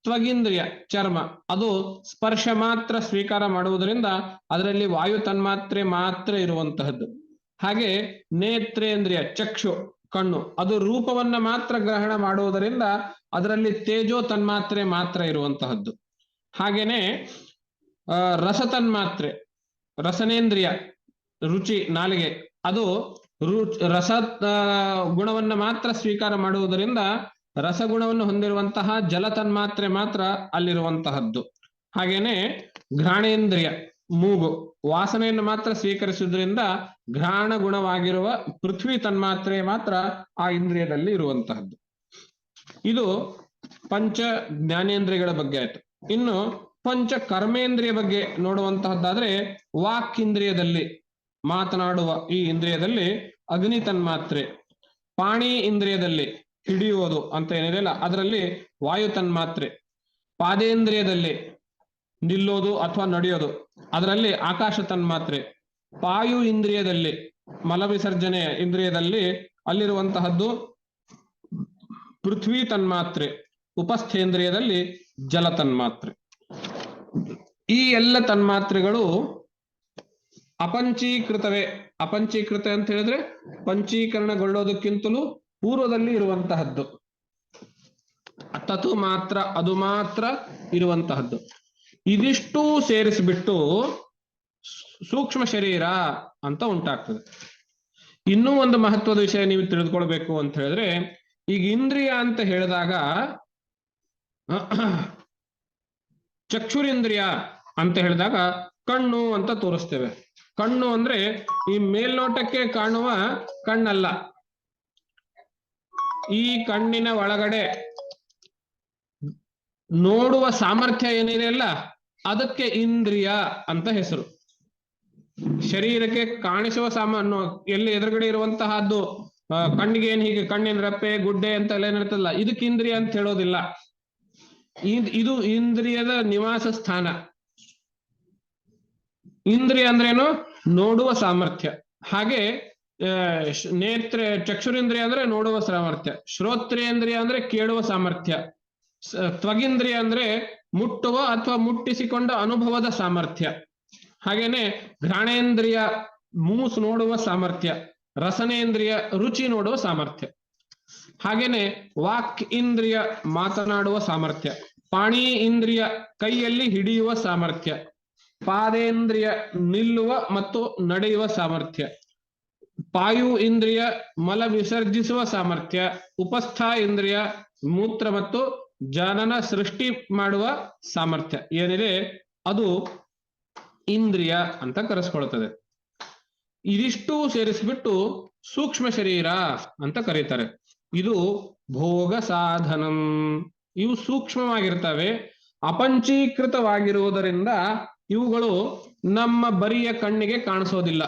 ತ್ವಗಿಂದ್ರಿಯ ಚರ್ಮ, ಅದು ಸ್ಪರ್ಶ ಮಾತ್ರ ಸ್ವೀಕಾರ ಮಾಡುವುದರಿಂದ ಅದರಲ್ಲಿ ವಾಯು ತನ್ಮಾತ್ರೆ ಮಾತ್ರ ಇರುವಂತಹದ್ದು. ಹಾಗೆ ನೇತ್ರೇಂದ್ರಿಯ ಚಕ್ಷು ಕಣ್ಣು, ಅದು ರೂಪವನ್ನ ಮಾತ್ರ ಗ್ರಹಣ ಮಾಡುವುದರಿಂದ ಅದರಲ್ಲಿ ತೇಜೋ ತನ್ಮಾತ್ರೆ ಮಾತ್ರ ಇರುವಂತಹದ್ದು. ಹಾಗೇನೆ ರಸತನ್ಮಾತ್ರೆ ರಸನೇಂದ್ರಿಯ ರುಚಿ ನಾಲಿಗೆ, ಅದು ರಸ ಗುಣವನ್ನ ಮಾತ್ರ ಸ್ವೀಕಾರ ಮಾಡುವುದರಿಂದ ರಸಗುಣವನ್ನು ಹೊಂದಿರುವಂತಹ ಜಲ ತನ್ಮಾತ್ರೆ ಮಾತ್ರ ಅಲ್ಲಿರುವಂತಹದ್ದು. ಹಾಗೇನೆ ಘ್ರಾಣೇಂದ್ರಿಯ ಮೂಗು, ವಾಸನೆಯನ್ನು ಮಾತ್ರ ಸ್ವೀಕರಿಸುವುದರಿಂದ ಘ್ರಾಣ ಗುಣವಾಗಿರುವ ಪೃಥ್ವಿ ತನ್ಮಾತ್ರೆ ಮಾತ್ರ ಆ ಇಂದ್ರಿಯದಲ್ಲಿ ಇರುವಂತಹದ್ದು. ಇದು ಪಂಚ ಜ್ಞಾನೇಂದ್ರಿಯಗಳ ಬಗ್ಗೆ ಆಯ್ತು. ಇನ್ನು ಪಂಚ ಕರ್ಮೇಂದ್ರಿಯ ಬಗ್ಗೆ ನೋಡುವಂತಹದ್ದಾದ್ರೆ ವಾಕ್ ಇಂದ್ರಿಯದಲ್ಲಿ, ಮಾತನಾಡುವ ಈ ಇಂದ್ರಿಯದಲ್ಲಿ ಅಗ್ನಿ ತನ್ಮಾತ್ರೆ, ಪಾಣಿ ಇಂದ್ರಿಯದಲ್ಲಿ ಹಿಡಿಯುವುದು ಅಂತ ಏನಿದೆಯಲ್ಲ ಅದರಲ್ಲಿ ವಾಯು ತನ್ಮಾತ್ರೆ, ಪಾದೇಂದ್ರಿಯದಲ್ಲಿ ನಿಲ್ಲೋದು ಅಥವಾ ನಡೆಯೋದು ಅದರಲ್ಲಿ ಆಕಾಶ ತನ್ಮಾತ್ರೆ, ಪಾಯು ಇಂದ್ರಿಯದಲ್ಲಿ ಮಲ ವಿಸರ್ಜನೆಯ ಇಂದ್ರಿಯದಲ್ಲಿ ಅಲ್ಲಿರುವಂತಹದ್ದು ಪೃಥ್ವಿ ತನ್ಮಾತ್ರೆ, ಉಪಸ್ಥೇಂದ್ರಿಯದಲ್ಲಿ ಜಲ ತನ್ಮಾತ್ರೆ. ಈ ಎಲ್ಲ ತನ್ಮಾತ್ರೆಗಳು ಅಪಂಚೀಕೃತವೇ. ಅಪಂಚೀಕೃತ ಅಂತ ಹೇಳಿದ್ರೆ ಪಂಚೀಕರಣಗೊಳ್ಳೋದಕ್ಕಿಂತಲೂ ಪೂರ್ವದಲ್ಲಿ ಇರುವಂತಹದ್ದು, ತತು ಮಾತ್ರ, ಅದು ಮಾತ್ರ ಇರುವಂತಹದ್ದು. ಇದಿಷ್ಟು ಸೇರಿಸಿಬಿಟ್ಟು ಸೂಕ್ಷ್ಮ ಶರೀರ ಅಂತ ಉಂಟಾಗ್ತದೆ. ಇನ್ನೂ ಒಂದು ಮಹತ್ವದ ವಿಷಯ ನೀವು ತಿಳಿದುಕೊಳ್ಬೇಕು ಅಂತ ಹೇಳಿದ್ರೆ, ಈಗ ಇಂದ್ರಿಯ ಅಂತ ಹೇಳಿದಾಗ ಚಕ್ಷುರಿಂದ್ರಿಯ ಅಂತ ಹೇಳಿದಾಗ ಕಣ್ಣು ಅಂತ ತೋರಿಸ್ತೇವೆ. ಕಣ್ಣು ಅಂದ್ರೆ ಈ ಮೇಲ್ನೋಟಕ್ಕೆ ಕಾಣುವ ಕಣ್ಣಲ್ಲ. ಈ ಕಣ್ಣಿನ ಒಳಗಡೆ ನೋಡುವ ಸಾಮರ್ಥ್ಯ ಏನಿದೆ ಅಲ್ಲ ಅದಕ್ಕೆ ಇಂದ್ರಿಯ ಅಂತ ಹೆಸರು. ಶರೀರಕ್ಕೆ ಕಾಣಿಸುವ ಸಾಮಾನ್ಯ ಎಲ್ಲಿ ಎದುರುಗಡೆ ಇರುವಂತಹದ್ದು ಕಣ್ಣಿಗೆ ಏನ್ ಹೀಗೆ ಕಣ್ಣಿನ ರೆಪ್ಪೆ ಗುಡ್ಡೆ ಅಂತ ಎಲ್ಲ ಏನಿರ್ತಲ್ಲ ಇದಕ್ಕೆ ಇಂದ್ರಿಯ ಅಂತ ಹೇಳೋದಿಲ್ಲ. ಇದು ಇಂದ್ರಿಯದ ನಿವಾಸ ಸ್ಥಾನ. ಇಂದ್ರಿಯ ಅಂದ್ರೇನು? ನೋಡುವ ಸಾಮರ್ಥ್ಯ. ಹಾಗೆ ನೇತ್ರ ಚಕ್ಷುರಿಂದ್ರಿಯ ಅಂದ್ರೆ ನೋಡುವ ಸಾಮರ್ಥ್ಯ, ಶ್ರೋತ್ರೇಂದ್ರಿಯ ಅಂದ್ರೆ ಕೇಳುವ ಸಾಮರ್ಥ್ಯ, ತ್ವಗಿಂದ್ರಿಯ ಅಂದ್ರೆ ಮುಟ್ಟುವ ಅಥವಾ ಮುಟ್ಟಿಸಿಕೊಂಡ ಅನುಭವದ ಸಾಮರ್ಥ್ಯ. ಹಾಗೇನೆ ಘ್ರಾಣೇಂದ್ರಿಯ ಮೂಸು ನೋಡುವ ಸಾಮರ್ಥ್ಯ, ರಸನೇಂದ್ರಿಯ ರುಚಿ ನೋಡುವ ಸಾಮರ್ಥ್ಯ. ಹಾಗೇನೆ ವಾಕ್ ಇಂದ್ರಿಯ ಮಾತನಾಡುವ ಸಾಮರ್ಥ್ಯ, ಪಾಣಿ ಇಂದ್ರಿಯ ಕೈಯಲ್ಲಿ ಹಿಡಿಯುವ ಸಾಮರ್ಥ್ಯ, ಪಾದೇಂದ್ರಿಯ ನಿಲ್ಲುವ ಮತ್ತು ನಡೆಯುವ ಸಾಮರ್ಥ್ಯ, ಪಾಯು ಇಂದ್ರಿಯ ಮಲ ವಿಸರ್ಜಿಸುವ ಸಾಮರ್ಥ್ಯ, ಉಪಸ್ಥ ಇಂದ್ರಿಯ ಮೂತ್ರ ಮತ್ತು ಜನನ ಸೃಷ್ಟಿ ಮಾಡುವ ಸಾಮರ್ಥ್ಯ ಏನಿದೆ ಅದು ಇಂದ್ರಿಯ ಅಂತ ಕರೆಸ್ಕೊಳ್ತದೆ. ಇದಿಷ್ಟು ಸೇರಿಸಿಬಿಟ್ಟು ಸೂಕ್ಷ್ಮ ಶರೀರ ಅಂತ ಕರೀತಾರೆ. ಇದು ಭೋಗ ಸಾಧನಂ. ಇವು ಸೂಕ್ಷ್ಮವಾಗಿರ್ತವೆ, ಅಪಂಚೀಕೃತವಾಗಿರುವುದರಿಂದ ಇವುಗಳು ನಮ್ಮ ಬರಿಯ ಕಣ್ಣಿಗೆ ಕಾಣಿಸೋದಿಲ್ಲ.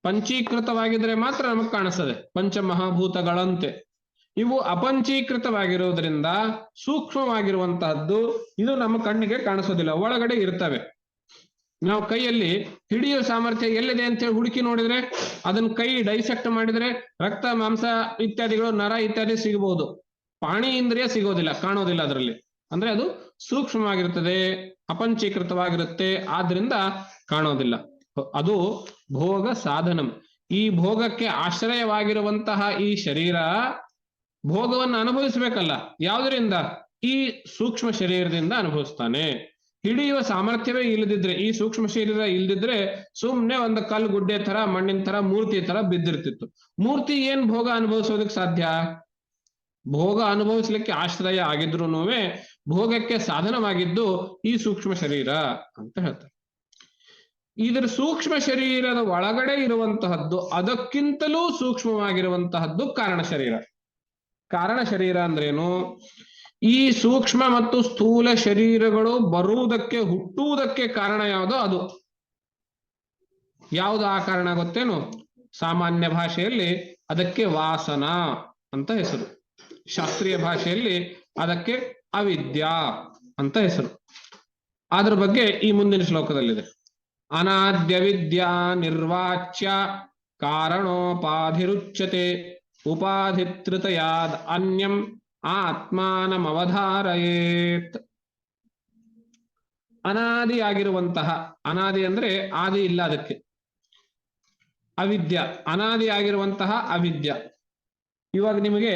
ಪಂಚೀಕೃತವಾಗಿದ್ರೆ ಮಾತ್ರ ನಮಗೆ ಕಾಣಿಸ್ತದೆ, ಪಂಚಮಹಾಭೂತಗಳಂತೆ. ಇವು ಅಪಂಚೀಕೃತವಾಗಿರುವುದರಿಂದ ಸೂಕ್ಷ್ಮವಾಗಿರುವಂತಹದ್ದು, ಇದು ನಮ್ಮ ಕಣ್ಣಿಗೆ ಕಾಣಿಸೋದಿಲ್ಲ, ಒಳಗಡೆ ಇರ್ತವೆ. ನಾವು ಕೈಯಲ್ಲಿ ಹಿಡಿಯುವ ಸಾಮರ್ಥ್ಯ ಎಲ್ಲಿದೆ ಅಂತ ಹೇಳಿ ಹುಡುಕಿ ನೋಡಿದ್ರೆ, ಅದನ್ನ ಕೈ ಡೈಸೆಕ್ಟ್ ಮಾಡಿದ್ರೆ ರಕ್ತ ಮಾಂಸ ಇತ್ಯಾದಿಗಳು ನರ ಇತ್ಯಾದಿ ಸಿಗಬಹುದು. ಪಾಣಿ ಇಂದ್ರಿಯ ಸಿಗೋದಿಲ್ಲ, ಕಾಣೋದಿಲ್ಲ ಅದರಲ್ಲಿ. ಅಂದ್ರೆ ಅದು ಸೂಕ್ಷ್ಮವಾಗಿರುತ್ತದೆ, ಅಪಂಚೀಕೃತವಾಗಿರುತ್ತೆ, ಆದ್ರಿಂದ ಕಾಣೋದಿಲ್ಲ. ಅದು ಭೋಗ ಸಾಧನಂ. ಈ ಭೋಗಕ್ಕೆ ಆಶ್ರಯವಾಗಿರುವಂತಹ ಈ ಶರೀರ ಭೋಗವನ್ನು ಅನುಭವಿಸಬೇಕಲ್ಲ, ಯಾವುದರಿಂದ? ಈ ಸೂಕ್ಷ್ಮ ಶರೀರದಿಂದ ಅನುಭವಿಸ್ತಾನೆ. ಹಿಡಿಯುವ ಸಾಮರ್ಥ್ಯವೇ ಇಲ್ಲದಿದ್ರೆ, ಈ ಸೂಕ್ಷ್ಮ ಶರೀರ ಇಲ್ದಿದ್ರೆ ಸುಮ್ನೆ ಒಂದು ಕಲ್ಲು ಗುಡ್ಡೆ ತರ, ಮಣ್ಣಿನ ತರ, ಮೂರ್ತಿ ತರ ಬಿದ್ದಿರ್ತಿತ್ತು. ಮೂರ್ತಿ ಏನ್ ಭೋಗ ಅನುಭವಿಸೋದಕ್ಕೆ ಸಾಧ್ಯ? ಭೋಗ ಅನುಭವಿಸ್ಲಿಕ್ಕೆ ಆಶ್ರಯ ಆಗಿದ್ರು ಭೋಗಕ್ಕೆ ಸಾಧನವಾಗಿದ್ದು ಈ ಸೂಕ್ಷ್ಮ ಶರೀರ ಅಂತ ಹೇಳ್ತಾರೆ. ಇದರ ಸೂಕ್ಷ್ಮ ಶರೀರದ ಒಳಗಡೆ ಇರುವಂತಹದ್ದು, ಅದಕ್ಕಿಂತಲೂ ಸೂಕ್ಷ್ಮವಾಗಿರುವಂತಹದ್ದು ಕಾರಣ ಶರೀರ. ಕಾರಣ ಶರೀರ ಅಂದ್ರೇನು? ಈ ಸೂಕ್ಷ್ಮ ಮತ್ತು ಸ್ಥೂಲ ಶರೀರಗಳು ಬರುವುದಕ್ಕೆ, ಹುಟ್ಟುವುದಕ್ಕೆ ಕಾರಣ ಯಾವುದೋ ಅದು. ಯಾವುದು ಆ ಕಾರಣ ಗೊತ್ತೇನು? ಸಾಮಾನ್ಯ ಭಾಷೆಯಲ್ಲಿ ಅದಕ್ಕೆ ವಾಸನ ಅಂತ ಹೆಸರು, ಶಾಸ್ತ್ರೀಯ ಭಾಷೆಯಲ್ಲಿ ಅದಕ್ಕೆ ಅವಿದ್ಯಾ ಅಂತ ಹೆಸರು. ಅದ್ರ ಬಗ್ಗೆ ಈ ಮುಂದಿನ ಶ್ಲೋಕದಲ್ಲಿದೆ. ಅನಾದ್ಯ ವಿದ್ಯಾ ನಿರ್ವಾಚ್ಯ ಕಾರಣೋಪಾಧಿರುಚ್ಯತೆ ಉಪಾಧಿತೃತಯಾದ್ ಅನ್ಯಂ ಆತ್ಮಾನಮವಧಾರಯೇತ್. ಅನಾದಿಯಾಗಿರುವಂತಹ, ಅನಾದಿ ಅಂದ್ರೆ ಆದಿ ಇಲ್ಲ ಅದಕ್ಕೆ, ಅವಿದ್ಯ, ಅನಾದಿಯಾಗಿರುವಂತಹ ಅವಿದ್ಯ. ಇವಾಗ ನಿಮಗೆ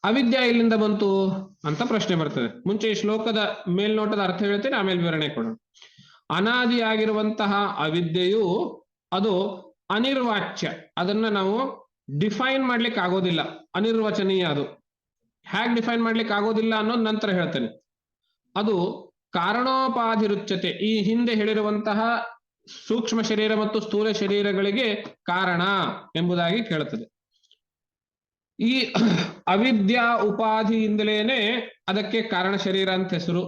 ಅವಿದ್ಯ ಎಲ್ಲಿಂದ ಬಂತು ಅಂತ ಪ್ರಶ್ನೆ ಬರ್ತದೆ. ಮುಂಚೆ ಈ ಶ್ಲೋಕದ ಮೇಲ್ನೋಟದ ಅರ್ಥ ಹೇಳ್ತೇನೆ, ಆಮೇಲೆ ವಿವರಣೆ ಕೊಡೋಣ. ಅನಾದಿಯಾಗಿರುವಂತಹ ಅವಿದ್ಯೆಯು ಅದು ಅನಿರ್ವಾಚ್ಯ, ಅದನ್ನ ನಾವು ಡಿಫೈನ್ ಮಾಡ್ಲಿಕ್ಕೆ ಆಗೋದಿಲ್ಲ, ಅನಿರ್ವಚನೀಯ. ಅದು ಹೇಗೆ ಡಿಫೈನ್ ಮಾಡ್ಲಿಕ್ಕೆ ಆಗೋದಿಲ್ಲ ಅನ್ನೋದು ನಂತರ ಹೇಳ್ತೇನೆ. ಅದು ಕಾರಣೋಪಾಧಿರುಚ್ಯತೆ, ಈ ಹಿಂದೆ ಹೇಳಿರುವಂತಹ ಸೂಕ್ಷ್ಮ ಶರೀರ ಮತ್ತು ಸ್ಥೂಲ ಶರೀರಗಳಿಗೆ ಕಾರಣ ಎಂಬುದಾಗಿ ಕೇಳುತ್ತದೆ. ಈ ಅವಿದ್ಯಾ ಉಪಾಧಿಯಿಂದಲೇನೆ ಅದಕ್ಕೆ ಕಾರಣ ಶರೀರ ಅಂತ ಹೆಸರು.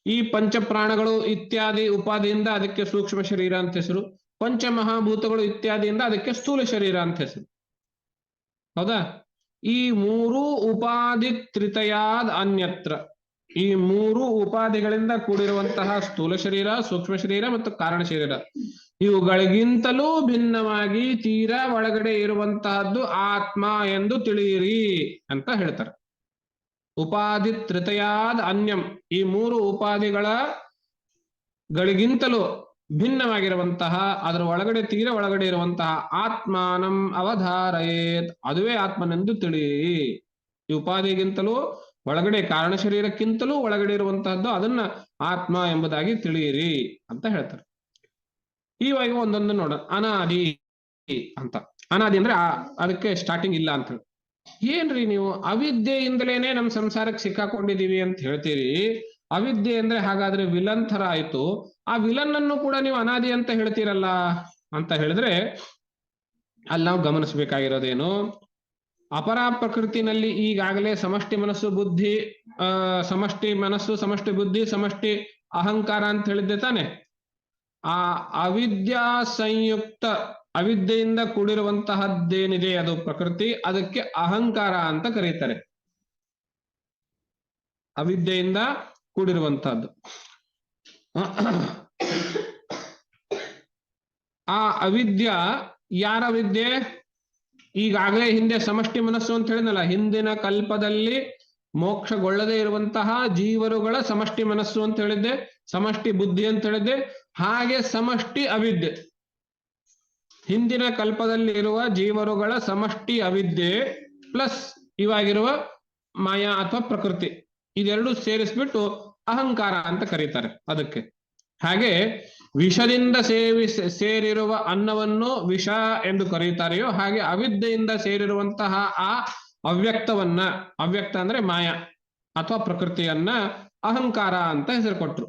ಈ ಪಂಚಪ್ರಾಣಗಳು ಇತ್ಯಾದಿ ಉಪಾಧಿಯಿಂದ ಅದಕ್ಕೆ ಸೂಕ್ಷ್ಮ ಶರೀರ ಅಂತ ಹೆಸರು. ಪಂಚಮಹಾಭೂತಗಳು ಇತ್ಯಾದಿಯಿಂದ ಅದಕ್ಕೆ ಸ್ಥೂಲ ಶರೀರ ಅಂತ ಹೆಸರು. ಹೌದಾ? ಈ ಮೂರು ಉಪಾಧಿ ತ್ರಿತಯಾದ್ ಅನ್ಯತ್ರ, ಈ ಮೂರು ಉಪಾಧಿಗಳಿಂದ ಕೂಡಿರುವಂತಹ ಸ್ಥೂಲ ಶರೀರ, ಸೂಕ್ಷ್ಮ ಶರೀರ ಮತ್ತು ಕಾರಣ ಶರೀರ, ಇವುಗಳಿಗಿಂತಲೂ ಭಿನ್ನವಾಗಿ ತೀರಾ ಒಳಗಡೆ ಇರುವಂತಹದ್ದು ಆತ್ಮ ಎಂದು ತಿಳಿಯಿರಿ ಅಂತ ಹೇಳ್ತಾರೆ. ಉಪಾಧಿ ತ್ರಿತಯಾದ್ ಅನ್ಯಂ, ಈ ಮೂರು ಗಳಿಗಿಂತಲೂ ಭಿನ್ನವಾಗಿರುವಂತಹ, ಅದರ ಒಳಗಡೆ ತೀರ ಒಳಗಡೆ ಇರುವಂತಹ ಆತ್ಮಾನಂ ಅವಧಾರಯೇತ್, ಅದುವೇ ಆತ್ಮನೆಂದು ತಿಳಿಯಿರಿ. ಈ ಉಪಾಧಿಗಿಂತಲೂ ಒಳಗಡೆ, ಕಾರಣ ಶರೀರಕ್ಕಿಂತಲೂ ಒಳಗಡೆ ಇರುವಂತಹದ್ದು, ಅದನ್ನ ಆತ್ಮ ಎಂಬುದಾಗಿ ತಿಳಿಯಿರಿ ಅಂತ ಹೇಳ್ತಾರೆ. ಇವಾಗ ಒಂದೊಂದು ನೋಡೋಣ. ಅನಾದಿ ಅಂತ, ಅನಾದಿ ಅಂದ್ರೆ ಅದಕ್ಕೆ ಸ್ಟಾರ್ಟಿಂಗ್ ಇಲ್ಲ ಅಂತ ಹೇಳಿ. ಏನ್ರಿ ನೀವು ಅವಿದ್ಯೆಯಿಂದಲೇನೆ ನಮ್ ಸಂಸಾರಕ್ಕೆ ಸಿಕ್ಕಾಕೊಂಡಿದೀವಿ ಅಂತ ಹೇಳ್ತೀರಿ, ಅವಿದ್ಯೆ ಅಂದ್ರೆ ಹಾಗಾದ್ರೆ ವಿಲನ್ ತರ ಆಯ್ತು, ಆ ವಿಲನ್ ಅನ್ನು ಕೂಡ ನೀವು ಅನಾದಿ ಅಂತ ಹೇಳ್ತೀರಲ್ಲ ಅಂತ ಹೇಳಿದ್ರೆ, ಅಲ್ಲಿ ನಾವು ಗಮನಿಸಬೇಕಾಗಿರೋದೇನು? ಅಪರ ಪ್ರಕೃತಿನಲ್ಲಿ ಈಗಾಗಲೇ ಸಮಷ್ಟಿ ಮನಸ್ಸು ಬುದ್ಧಿ, ಸಮಷ್ಟಿ ಮನಸ್ಸು, ಸಮಷ್ಟಿ ಬುದ್ಧಿ, ಸಮಷ್ಟಿ ಅಹಂಕಾರ ಅಂತ ಹೇಳಿದ್ದೆ ತಾನೆ. ಆ ಅವಿದ್ಯಾ ಸಂಯುಕ್ತ, ಅವಿದ್ಯೆಯಿಂದ ಕೂಡಿರುವಂತಹದ್ದೇನಿದೆ ಅದು ಪ್ರಕೃತಿ, ಅದಕ್ಕೆ ಅಹಂಕಾರ ಅಂತ ಕರೀತಾರೆ. ಅವಿದ್ಯೆಯಿಂದ ಕೂಡಿರುವಂತಹದ್ದು. ಆ ಅವಿದ್ಯ ಯಾರ ವಿದ್ಯೆ? ಈಗಾಗಲೇ ಹಿಂದೆ ಸಮಷ್ಟಿ ಮನಸ್ಸು ಅಂತ ಹೇಳಿದ್ನಲ್ಲ, ಹಿಂದಿನ ಕಲ್ಪದಲ್ಲಿ ಮೋಕ್ಷಗೊಳ್ಳದೇ ಇರುವಂತಹ ಜೀವರುಗಳ ಸಮಷ್ಟಿ ಮನಸ್ಸು ಅಂತ ಹೇಳಿದ್ದೆ, ಸಮಷ್ಟಿ ಬುದ್ಧಿ ಅಂತ ಹೇಳಿದ್ದೆ, ಹಾಗೆ ಸಮಷ್ಟಿ ಅವಿದ್ಯೆ. ಹಿಂದಿನ ಕಲ್ಪದಲ್ಲಿ ಇರುವ ಜೀವರುಗಳ ಸಮಷ್ಟಿ ಅವಿದ್ಯೆ ಪ್ಲಸ್ ಇವಾಗಿರುವ ಮಾಯಾ ಅಥವಾ ಪ್ರಕೃತಿ, ಇದೆರಡು ಸೇರಿಸ್ಬಿಟ್ಟು ಅಹಂಕಾರ ಅಂತ ಕರೀತಾರೆ ಅದಕ್ಕೆ. ಹಾಗೆ ವಿಷದಿಂದ ಸೇರಿರುವ ಅನ್ನವನ್ನು ವಿಷ ಎಂದು ಕರೀತಾರೆಯೋ ಹಾಗೆ ಅವಿದ್ಯೆಯಿಂದ ಸೇರಿರುವಂತಹ ಆ ಅವ್ಯಕ್ತವನ್ನ, ಅವ್ಯಕ್ತ ಅಂದ್ರೆ ಮಾಯಾ ಅಥವಾ ಪ್ರಕೃತಿಯನ್ನ ಅಹಂಕಾರ ಅಂತ ಹೆಸರು ಕೊಟ್ರು.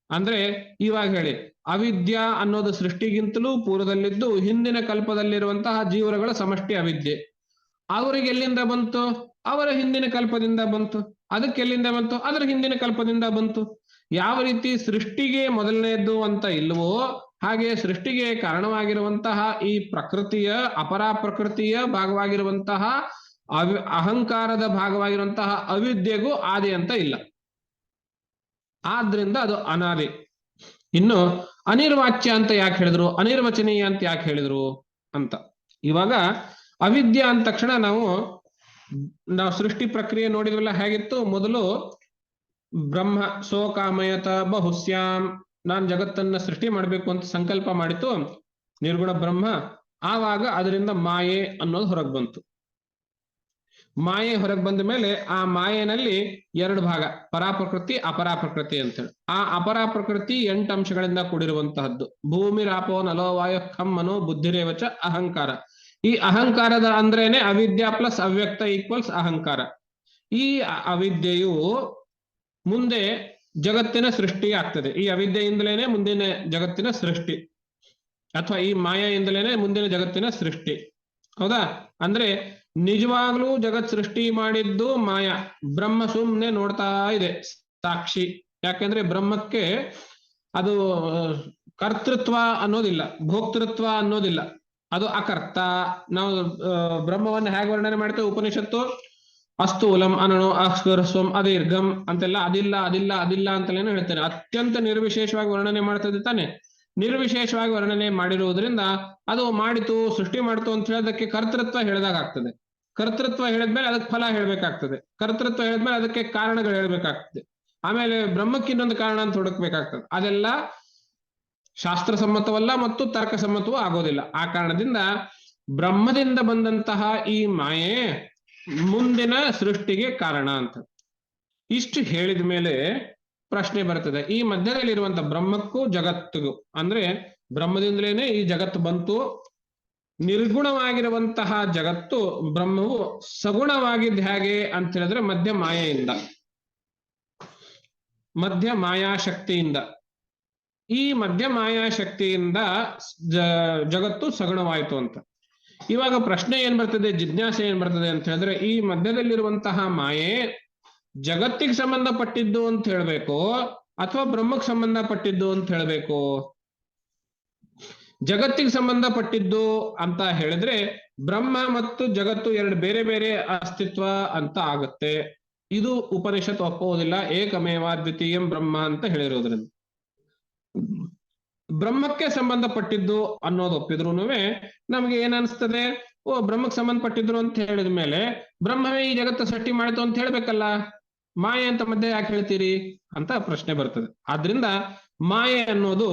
ಅಂದ್ರೆ ಇವಾಗ ಹೇಳಿ, ಅವಿದ್ಯಾ ಅನ್ನೋದು ಸೃಷ್ಟಿಗಿಂತಲೂ ಪೂರ್ವದಲ್ಲಿದ್ದು ಹಿಂದಿನ ಕಲ್ಪದಲ್ಲಿರುವಂತಹ ಜೀವರುಗಳ ಸಮಷ್ಟಿ ಅವಿದ್ಯೆ. ಅವರಿಗೆ ಎಲ್ಲಿಂದ ಬಂತು? ಅವರ ಹಿಂದಿನ ಕಲ್ಪದಿಂದ ಬಂತು. ಅದಕ್ಕೆ ಎಲ್ಲಿಂದ ಬಂತು? ಅದರ ಹಿಂದಿನ ಕಲ್ಪದಿಂದ ಬಂತು. ಯಾವ ರೀತಿ ಸೃಷ್ಟಿಗೆ ಮೊದಲನೆಯದ್ದು ಅಂತ ಇಲ್ವೋ ಹಾಗೆ ಸೃಷ್ಟಿಗೆ ಕಾರಣವಾಗಿರುವಂತಹ ಈ ಪ್ರಕೃತಿಯ ಅಪರಾ ಪ್ರಕೃತಿಯ ಭಾಗವಾಗಿರುವಂತಹ ಅಹಂಕಾರದ ಭಾಗವಾಗಿರುವಂತಹ ಅವಿದ್ಯೆಗೂ ಆದಿ ಅಂತ ಇಲ್ಲ. ಆದ್ರಿಂದ ಅದು ಅನಾದಿ. ಇನ್ನು ಅನಿರ್ವಾಚ್ಯ ಅಂತ ಯಾಕೆ ಹೇಳಿದ್ರು, ಅನಿರ್ವಚನೀಯ ಅಂತ ಯಾಕೆ ಹೇಳಿದ್ರು ಅಂತ. ಇವಾಗ ಅವಿದ್ಯೆ ಅಂದ ತಕ್ಷಣ ನಾವು ಸೃಷ್ಟಿ ಪ್ರಕ್ರಿಯೆ ನೋಡಿದ್ರಲ್ಲ ಹೇಗಿತ್ತು. ಮೊದಲು ಬ್ರಹ್ಮ ಸೋಕಾಮಯತ ಬಹುಸ್ಯಾಂ, ನಾನ್ ಜಗತ್ತನ್ನ ಸೃಷ್ಟಿ ಮಾಡ್ಬೇಕು ಅಂತ ಸಂಕಲ್ಪ ಮಾಡಿತು ನಿರ್ಗುಣ ಬ್ರಹ್ಮ. ಆವಾಗ ಅದರಿಂದ ಮಾಯೆ ಅನ್ನೋದು ಹೊರಗೆ ಬಂತು. ಮಾಯೆ ಹೊರಗೆ ಬಂದ ಮೇಲೆ ಆ ಮಾಯೆನಲ್ಲಿ ಎರಡು ಭಾಗ, ಪರಾಪ್ರಕೃತಿ ಅಪರಾಪ್ರಕೃತಿ ಅಂತೇಳಿ. ಆ ಅಪರಾಪ್ರಕೃತಿ 8 ಅಂಶಗಳಿಂದ ಕೂಡಿರುವಂತಹದ್ದು. ಭೂಮಿ ರಾಪೋ ನಲೋ ವಾಯು ಖಂ ಮನೋ ಬುದ್ಧಿರೇವಚ ಅಹಂಕಾರ. ಈ ಅಹಂಕಾರದ ಅಂದ್ರೇನೆ ಅವಿದ್ಯಾ ಪ್ಲಸ್ ಅವ್ಯಕ್ತ ಈಕ್ವಲ್ಸ್ ಅಹಂಕಾರ. ಈ ಅವಿದ್ಯೆಯು ಮುಂದೆ ಜಗತ್ತಿನ ಸೃಷ್ಟಿ ಆಗ್ತದೆ. ಈ ಅವಿದ್ಯೆಯಿಂದಲೇನೆ ಮುಂದಿನ ಜಗತ್ತಿನ ಸೃಷ್ಟಿ, ಅಥವಾ ಈ ಮಾಯೆಯಿಂದಲೇನೆ ಮುಂದಿನ ಜಗತ್ತಿನ ಸೃಷ್ಟಿ. ಹೌದಾ? ಅಂದ್ರೆ ನಿಜವಾಗ್ಲೂ ಜಗತ್ ಸೃಷ್ಟಿ ಮಾಡಿದ್ದು ಮಾಯಾ. ಬ್ರಹ್ಮ ಸುಮ್ನೆ ನೋಡ್ತಾ ಇದೆ, ಸಾಕ್ಷಿ. ಯಾಕೆಂದ್ರೆ ಬ್ರಹ್ಮಕ್ಕೆ ಅದು ಕರ್ತೃತ್ವ ಅನ್ನೋದಿಲ್ಲ, ಭೋಕ್ತೃತ್ವ ಅನ್ನೋದಿಲ್ಲ, ಅದು ಅಕರ್ತ. ನಾವು ಬ್ರಹ್ಮವನ್ನು ಹೇಗೆ ವರ್ಣನೆ ಮಾಡ್ತೇವೆ ಉಪನಿಷತ್ತು? ಅಸ್ತೂಲಂ ಅನಣು ಅಸ್ವರಸ್ವಂ ಅದೀರ್ಘಂ ಅಂತೆಲ್ಲ ಅದಿಲ್ಲ ಅದಿಲ್ಲ ಅದಿಲ್ಲ ಅಂತಲೇನೋ ಹೇಳ್ತೇನೆ. ಅತ್ಯಂತ ನಿರ್ವಿಶೇಷವಾಗಿ ವರ್ಣನೆ ಮಾಡ್ತದೆ ತಾನೆ. ನಿರ್ವಿಶೇಷವಾಗಿ ವರ್ಣನೆ ಮಾಡಿರುವುದರಿಂದ ಅದು ಮಾಡಿತು, ಸೃಷ್ಟಿ ಮಾಡಿತು ಅಂತ ಹೇಳೋದಕ್ಕೆ ಕರ್ತೃತ್ವ ಹೇಳಿದಾಗ ಆಗ್ತದೆ. ಕರ್ತೃತ್ವ ಹೇಳಿದ್ಮೇಲೆ ಅದಕ್ಕೆ ಫಲ ಹೇಳ್ಬೇಕಾಗ್ತದೆ. ಕರ್ತೃತ್ವ ಹೇಳಿದ್ಮೇಲೆ ಅದಕ್ಕೆ ಕಾರಣಗಳು ಹೇಳ್ಬೇಕಾಗ್ತದೆ. ಆಮೇಲೆ ಬ್ರಹ್ಮಕ್ಕೆ ಇನ್ನೊಂದು ಕಾರಣ ಅಂತ ಹುಡುಕ್ಬೇಕಾಗ್ತದೆ. ಅದೆಲ್ಲ ಶಾಸ್ತ್ರಸಮ್ಮತವಲ್ಲ ಮತ್ತು ತರ್ಕಸಮ್ಮತವೂ ಆಗೋದಿಲ್ಲ. ಆ ಕಾರಣದಿಂದ ಬ್ರಹ್ಮದಿಂದ ಬಂದಂತಹ ಈ ಮಾಯೆ ಮುಂದಿನ ಸೃಷ್ಟಿಗೆ ಕಾರಣ ಅಂತ. ಇಷ್ಟು ಹೇಳಿದ ಮೇಲೆ ಪ್ರಶ್ನೆ ಬರ್ತದೆ, ಈ ಮಧ್ಯದಲ್ಲಿರುವಂತ ಬ್ರಹ್ಮಕ್ಕೂ ಜಗತ್ತಿಗೂ, ಅಂದ್ರೆ ಬ್ರಹ್ಮದಿಂದಲೇನೆ ಈ ಜಗತ್ತು ಬಂತು. ನಿರ್ಗುಣವಾಗಿರುವಂತಹ ಜಗತ್ತು, ಬ್ರಹ್ಮವು ಸಗುಣವಾಗಿದ್ದು ಹೇಗೆ ಅಂತ ಹೇಳಿದ್ರೆ ಮಧ್ಯ ಮಾಯೆಯಿಂದ, ಮಧ್ಯ ಮಾಯಾಶಕ್ತಿಯಿಂದ. ಈ ಮಧ್ಯ ಮಾಯಾಶಕ್ತಿಯಿಂದ ಜಗತ್ತು ಸಗುಣವಾಯಿತು ಅಂತ. ಇವಾಗ ಪ್ರಶ್ನೆ ಏನ್ ಬರ್ತದೆ, ಜಿಜ್ಞಾಸೆ ಏನ್ ಬರ್ತದೆ ಅಂತ ಹೇಳಿದ್ರೆ, ಈ ಮಧ್ಯದಲ್ಲಿರುವಂತಹ ಮಾಯೆ ಜಗತ್ತಿಗೆ ಸಂಬಂಧಪಟ್ಟಿದ್ದು ಅಂತ ಹೇಳ್ಬೇಕು ಅಥವಾ ಬ್ರಹ್ಮಕ್ಕೆ ಸಂಬಂಧಪಟ್ಟಿದ್ದು ಅಂತ ಹೇಳ್ಬೇಕು? ಜಗತ್ತಿಗೆ ಸಂಬಂಧಪಟ್ಟಿದ್ದು ಅಂತ ಹೇಳಿದ್ರೆ ಬ್ರಹ್ಮ ಮತ್ತು ಜಗತ್ತು ಎರಡು ಬೇರೆ ಬೇರೆ ಅಸ್ತಿತ್ವ ಅಂತ ಆಗುತ್ತೆ. ಇದು ಉಪನಿಷತ್ ಒಪ್ಪುವುದಿಲ್ಲ. ಏಕಮೇವ ದ್ವಿತೀಯಂ ಬ್ರಹ್ಮ ಅಂತ ಹೇಳಿರೋದ್ರಿಂದ ಬ್ರಹ್ಮಕ್ಕೆ ಸಂಬಂಧಪಟ್ಟಿದ್ದು ಅನ್ನೋದು ಒಪ್ಪಿದ್ರು ನಮ್ಗೆ ಏನ್ ಅನಿಸ್ತದೆ, ಓ ಬ್ರಹ್ಮಕ್ಕೆ ಸಂಬಂಧಪಟ್ಟಿದ್ರು ಅಂತ ಹೇಳಿದ ಮೇಲೆ ಬ್ರಹ್ಮವೇ ಈ ಜಗತ್ತು ಸೃಷ್ಟಿ ಮಾಡಿತು ಅಂತ ಹೇಳ್ಬೇಕಲ್ಲ, ಮಾಯೆ ಅಂತ ಮಧ್ಯೆ ಯಾಕೆ ಹೇಳ್ತೀರಿ ಅಂತ ಪ್ರಶ್ನೆ ಬರ್ತದೆ. ಆದ್ರಿಂದ ಮಾಯೆ ಅನ್ನೋದು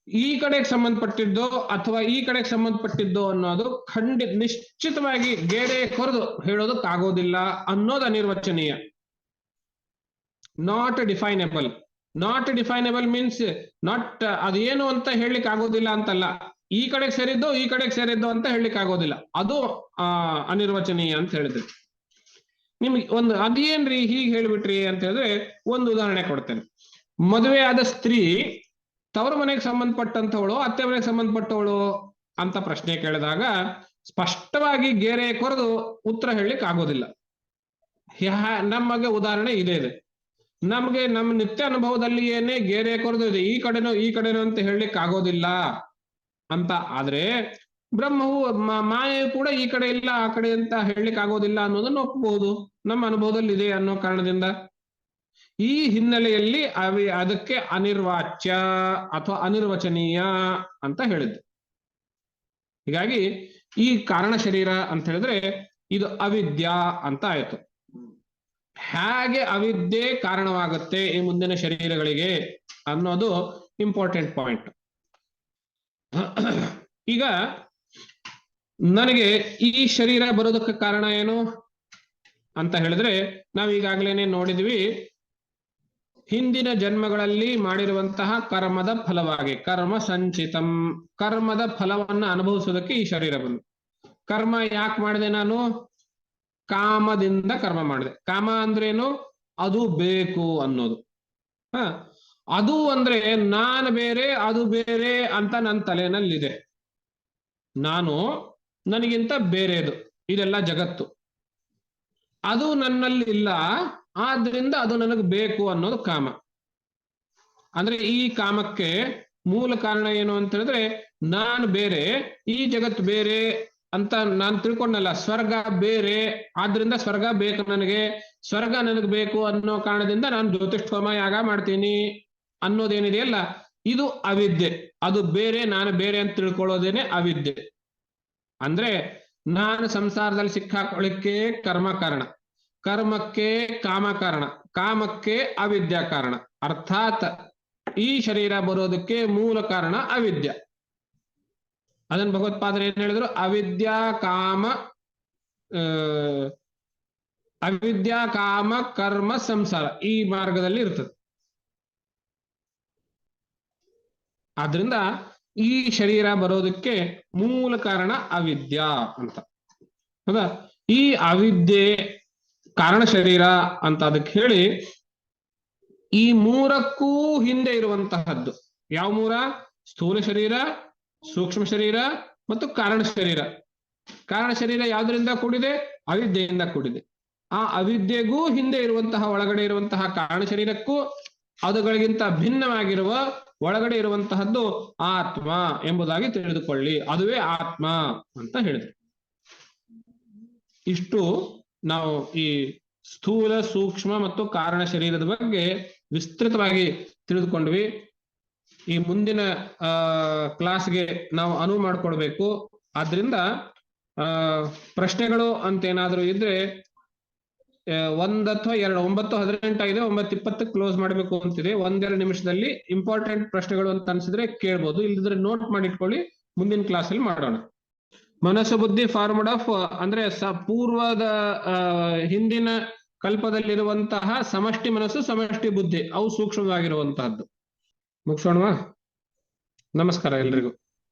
ಈ ಕಡೆಗೆ ಸಂಬಂಧಪಟ್ಟಿದ್ದು ಅಥವಾ ಈ ಕಡೆಗೆ ಸಂಬಂಧಪಟ್ಟಿದ್ದು ಅನ್ನೋದು ನಿಶ್ಚಿತವಾಗಿ ಗೆರೆ ಕೊರೆದು ಹೇಳೋದಕ್ಕಾಗೋದಿಲ್ಲ ಅನ್ನೋದು ಅನಿರ್ವಚನೀಯ. ನಾಟ್ ಡಿಫೈನಬಲ್. ನಾಟ್ ಡಿಫೈನಬಲ್ ಮೀನ್ಸ್ ನಾಟ್, ಅದೇನು ಅಂತ ಹೇಳಲಿಕ್ಕೆ ಆಗೋದಿಲ್ಲ ಅಂತಲ್ಲ. ಈ ಕಡೆಗೆ ಸೇರಿದ್ದು ಈ ಕಡೆಗೆ ಸೇರಿದ್ದು ಅಂತ ಹೇಳಲಿಕ್ಕೆ ಆಗೋದಿಲ್ಲ, ಅದು ಅನಿರ್ವಚನೀಯ ಅಂತ ಹೇಳಿದ್ರು. ನಿಮ್ಗೆ ಒಂದು ಅದೇನ್ರಿ ಹೀಗೆ ಹೇಳ್ಬಿಟ್ರಿ ಅಂತ ಹೇಳಿದ್ರೆ ಒಂದು ಉದಾಹರಣೆ ಕೊಡ್ತೇನೆ. ಮದುವೆ ಆದ ಸ್ತ್ರೀ ತವರು ಮನೆಗೆ ಸಂಬಂಧಪಟ್ಟಂತವಳು ಅತ್ತೆ ಮನೆಗೆ ಸಂಬಂಧಪಟ್ಟವಳು ಅಂತ ಪ್ರಶ್ನೆ ಕೇಳಿದಾಗ ಸ್ಪಷ್ಟವಾಗಿ ಗೆರೆ ಕೊರೆದು ಉತ್ತರ ಹೇಳಲಿಕ್ಕೆ ಆಗೋದಿಲ್ಲ. ನಮಗೆ ಉದಾಹರಣೆ ಇದೆ. ನಮ್ಗೆ ನಮ್ಮ ನಿತ್ಯ ಅನುಭವದಲ್ಲಿ ಏನೇ ಗೆರೆ ಕೊರೆದು ಇದೆ, ಈ ಕಡೆನೋ ಅಂತ ಹೇಳಲಿಕ್ಕೆ ಆಗೋದಿಲ್ಲ ಅಂತ. ಆದ್ರೆ ಬ್ರಹ್ಮವು ಮಾಯೆಯು ಕೂಡ ಈ ಕಡೆ ಇಲ್ಲ ಆ ಕಡೆ ಅಂತ ಹೇಳಲಿಕ್ಕೆ ಆಗೋದಿಲ್ಲ ಅನ್ನೋದನ್ನು ಒಪ್ಪಬಹುದು. ನಮ್ಮ ಅನುಭವದಲ್ಲಿ ಇದೆ ಅನ್ನೋ ಕಾರಣದಿಂದ ಈ ಹಿನ್ನೆಲೆಯಲ್ಲಿ ಅದಕ್ಕೆ ಅನಿರ್ವಾಚ್ಯ ಅಥವಾ ಅನಿರ್ವಚನೀಯ ಅಂತ ಹೇಳಿದ್ದು. ಹೀಗಾಗಿ ಈ ಕಾರಣ ಶರೀರ ಅಂತ ಹೇಳಿದ್ರೆ ಇದು ಅವಿದ್ಯಾ ಅಂತ ಆಯ್ತು. ಹೇಗೆ ಅವಿದ್ಯೆ ಕಾರಣವಾಗುತ್ತೆ ಈ ಮುಂದಿನ ಶರೀರಗಳಿಗೆ ಅನ್ನೋದು ಇಂಪಾರ್ಟೆಂಟ್ ಪಾಯಿಂಟ್. ಈಗ ನನಗೆ ಈ ಶರೀರ ಬರೋದಕ್ಕೆ ಕಾರಣ ಏನು ಅಂತ ಹೇಳಿದ್ರೆ, ನಾವು ಈಗಾಗಲೇ ನೋಡಿದ್ವಿ, ಹಿಂದಿನ ಜನ್ಮಗಳಲ್ಲಿ ಮಾಡಿರುವಂತಹ ಕರ್ಮದ ಫಲವಾಗಿ, ಕರ್ಮ ಸಂಚಿತಂ, ಕರ್ಮದ ಫಲವನ್ನ ಅನುಭವಿಸೋದಕ್ಕೆ ಈ ಶರೀರ ಬಂದು. ಕರ್ಮ ಯಾಕೆ ಮಾಡಿದೆ ನಾನು? ಕಾಮದಿಂದ ಕರ್ಮ ಮಾಡಿದೆ. ಕಾಮ ಅಂದ್ರೇನು? ಅದು ಬೇಕು ಅನ್ನೋದು. ಅದು ಅಂದ್ರೆ ನಾನು ಬೇರೆ ಅದು ಬೇರೆ ಅಂತ ನನ್ನ ತಲೆನಲ್ಲಿದೆ. ನಾನು ನನಗಿಂತ ಬೇರೆದು, ಇದೆಲ್ಲ ಜಗತ್ತು. ಅದು ನನ್ನಲ್ಲಿ ಇಲ್ಲ, ಆದ್ರಿಂದ ಅದು ನನಗೆ ಬೇಕು ಅನ್ನೋದು ಕಾಮ. ಅಂದ್ರೆ ಈ ಕಾಮಕ್ಕೆ ಮೂಲ ಕಾರಣ ಏನು ಅಂತ ಹೇಳಿದ್ರೆ, ನಾನು ಬೇರೆ ಈ ಜಗತ್ತು ಬೇರೆ ಅಂತ ನಾನು ತಿಳ್ಕೊಂಡಲ್ಲ. ಸ್ವರ್ಗ ಬೇರೆ, ಆದ್ರಿಂದ ಸ್ವರ್ಗ ಬೇಕು ನನಗೆ, ಸ್ವರ್ಗ ನನಗೆ ಬೇಕು ಅನ್ನೋ ಕಾರಣದಿಂದ ನಾನು ಜ್ಯೋತಿಷ್ಠೋಮ ಯಾಗ ಮಾಡ್ತೀನಿ ಅನ್ನೋದೇನಿದೆಯಲ್ಲ, ಇದು ಅವಿದ್ಯೆ. ಅದು ಬೇರೆ ನಾನು ಬೇರೆ ಅಂತ ತಿಳ್ಕೊಳ್ಳೋದೇನೆ ಅವಿದ್ಯೆ. ಅಂದ್ರೆ ನಾನು ಸಂಸಾರದಲ್ಲಿ ಸಿಕ್ಕಾಕೊಳ್ಳಿಕ್ಕೆ ಕರ್ಮ ಕಾರಣ, ಕರ್ಮಕ್ಕೆ ಕಾಮ ಕಾರಣ, ಕಾಮಕ್ಕೆ ಅವಿದ್ಯಾ ಕಾರಣ. ಅರ್ಥಾತ್ ಈ ಶರೀರ ಬರೋದಕ್ಕೆ ಮೂಲ ಕಾರಣ ಅವಿದ್ಯ. ಅದನ್ನು ಭಗವತ್ಪಾದರು ಏನ್ ಹೇಳಿದ್ರು? ಅವಿದ್ಯಾ ಕಾಮ ಕರ್ಮ ಸಂಸಾರ ಈ ಮಾರ್ಗದಲ್ಲಿ ಇರ್ತದೆ. ಆದ್ರಿಂದ ಈ ಶರೀರ ಬರೋದಕ್ಕೆ ಮೂಲ ಕಾರಣ ಅವಿದ್ಯಾ ಅಂತ. ಹೌದಾ? ಈ ಅವಿದ್ಯೆ ಕಾರಣ ಶರೀರ ಅಂತ ಅದಕ್ಕೆ ಹೇಳಿ, ಈ ಮೂರಕ್ಕೂ ಹಿಂದೆ ಇರುವಂತಹದ್ದು ಯಾವ ಮೂರ? ಸ್ಥೂಲ ಶರೀರ, ಸೂಕ್ಷ್ಮ ಶರೀರ ಮತ್ತು ಕಾರಣ ಶರೀರ. ಕಾರಣ ಶರೀರ ಯಾವುದರಿಂದ ಕೂಡಿದೆ? ಅವಿದ್ಯೆಯಿಂದ ಕೂಡಿದೆ. ಆ ಅವಿದ್ಯೆಗೂ ಹಿಂದೆ ಇರುವಂತಹ ಒಳಗಡೆ ಇರುವಂತಹ ಕಾರಣ ಶರೀರಕ್ಕೂ ಅದುಗಳಿಗಿಂತ ಭಿನ್ನವಾಗಿರುವ ಒಳಗಡೆ ಇರುವಂತಹದ್ದು ಆತ್ಮ ಎಂಬುದಾಗಿ ತಿಳಿದುಕೊಳ್ಳಿ. ಅದುವೇ ಆತ್ಮ ಅಂತ ಹೇಳಿದ್ರು. ಇಷ್ಟು ನಾವು ಈ ಸ್ಥೂಲ, ಸೂಕ್ಷ್ಮ ಮತ್ತು ಕಾರಣ ಶರೀರದ ಬಗ್ಗೆ ವಿಸ್ತೃತವಾಗಿ ತಿಳಿದುಕೊಂಡ್ವಿ. ಈ ಮುಂದಿನ ಕ್ಲಾಸ್ಗೆ ನಾವು ಅನುವು ಮಾಡಿಕೊಡ್ಬೇಕು. ಆದ್ರಿಂದ ಪ್ರಶ್ನೆಗಳು ಅಂತ ಏನಾದರೂ ಇದ್ರೆ 1 ಅಥವಾ 2, 9:18 ಆಗಿದೆ, 9:20 ಕ್ಲೋಸ್ ಮಾಡಬೇಕು ಅಂತಿದೆ. 1-2 ನಿಮಿಷದಲ್ಲಿ ಇಂಪಾರ್ಟೆಂಟ್ ಪ್ರಶ್ನೆಗಳು ಅಂತ ಅನ್ಸಿದ್ರೆ ಕೇಳ್ಬೋದು, ಇಲ್ಲದಿದ್ರೆ ನೋಟ್ ಮಾಡಿಟ್ಕೊಳ್ಳಿ, ಮುಂದಿನ ಕ್ಲಾಸಲ್ಲಿ ಮಾಡೋಣ. ಮನಸ್ಸು ಬುದ್ಧಿ ಫಾರ್ಮಡ್ ಆಫ್ ಅಂದ್ರೆ ಪೂರ್ವದ ಹಿಂದಿನ ಕಲ್ಪದಲ್ಲಿರುವಂತಹ ಸಮಷ್ಟಿ ಮನಸ್ಸು, ಸಮಷ್ಟಿ ಬುದ್ಧಿ, ಅವು ಸೂಕ್ಷ್ಮವಾಗಿರುವಂತಹದ್ದು. ಮುಗಿಸೋಣವಾ? ನಮಸ್ಕಾರ ಎಲ್ರಿಗೂ.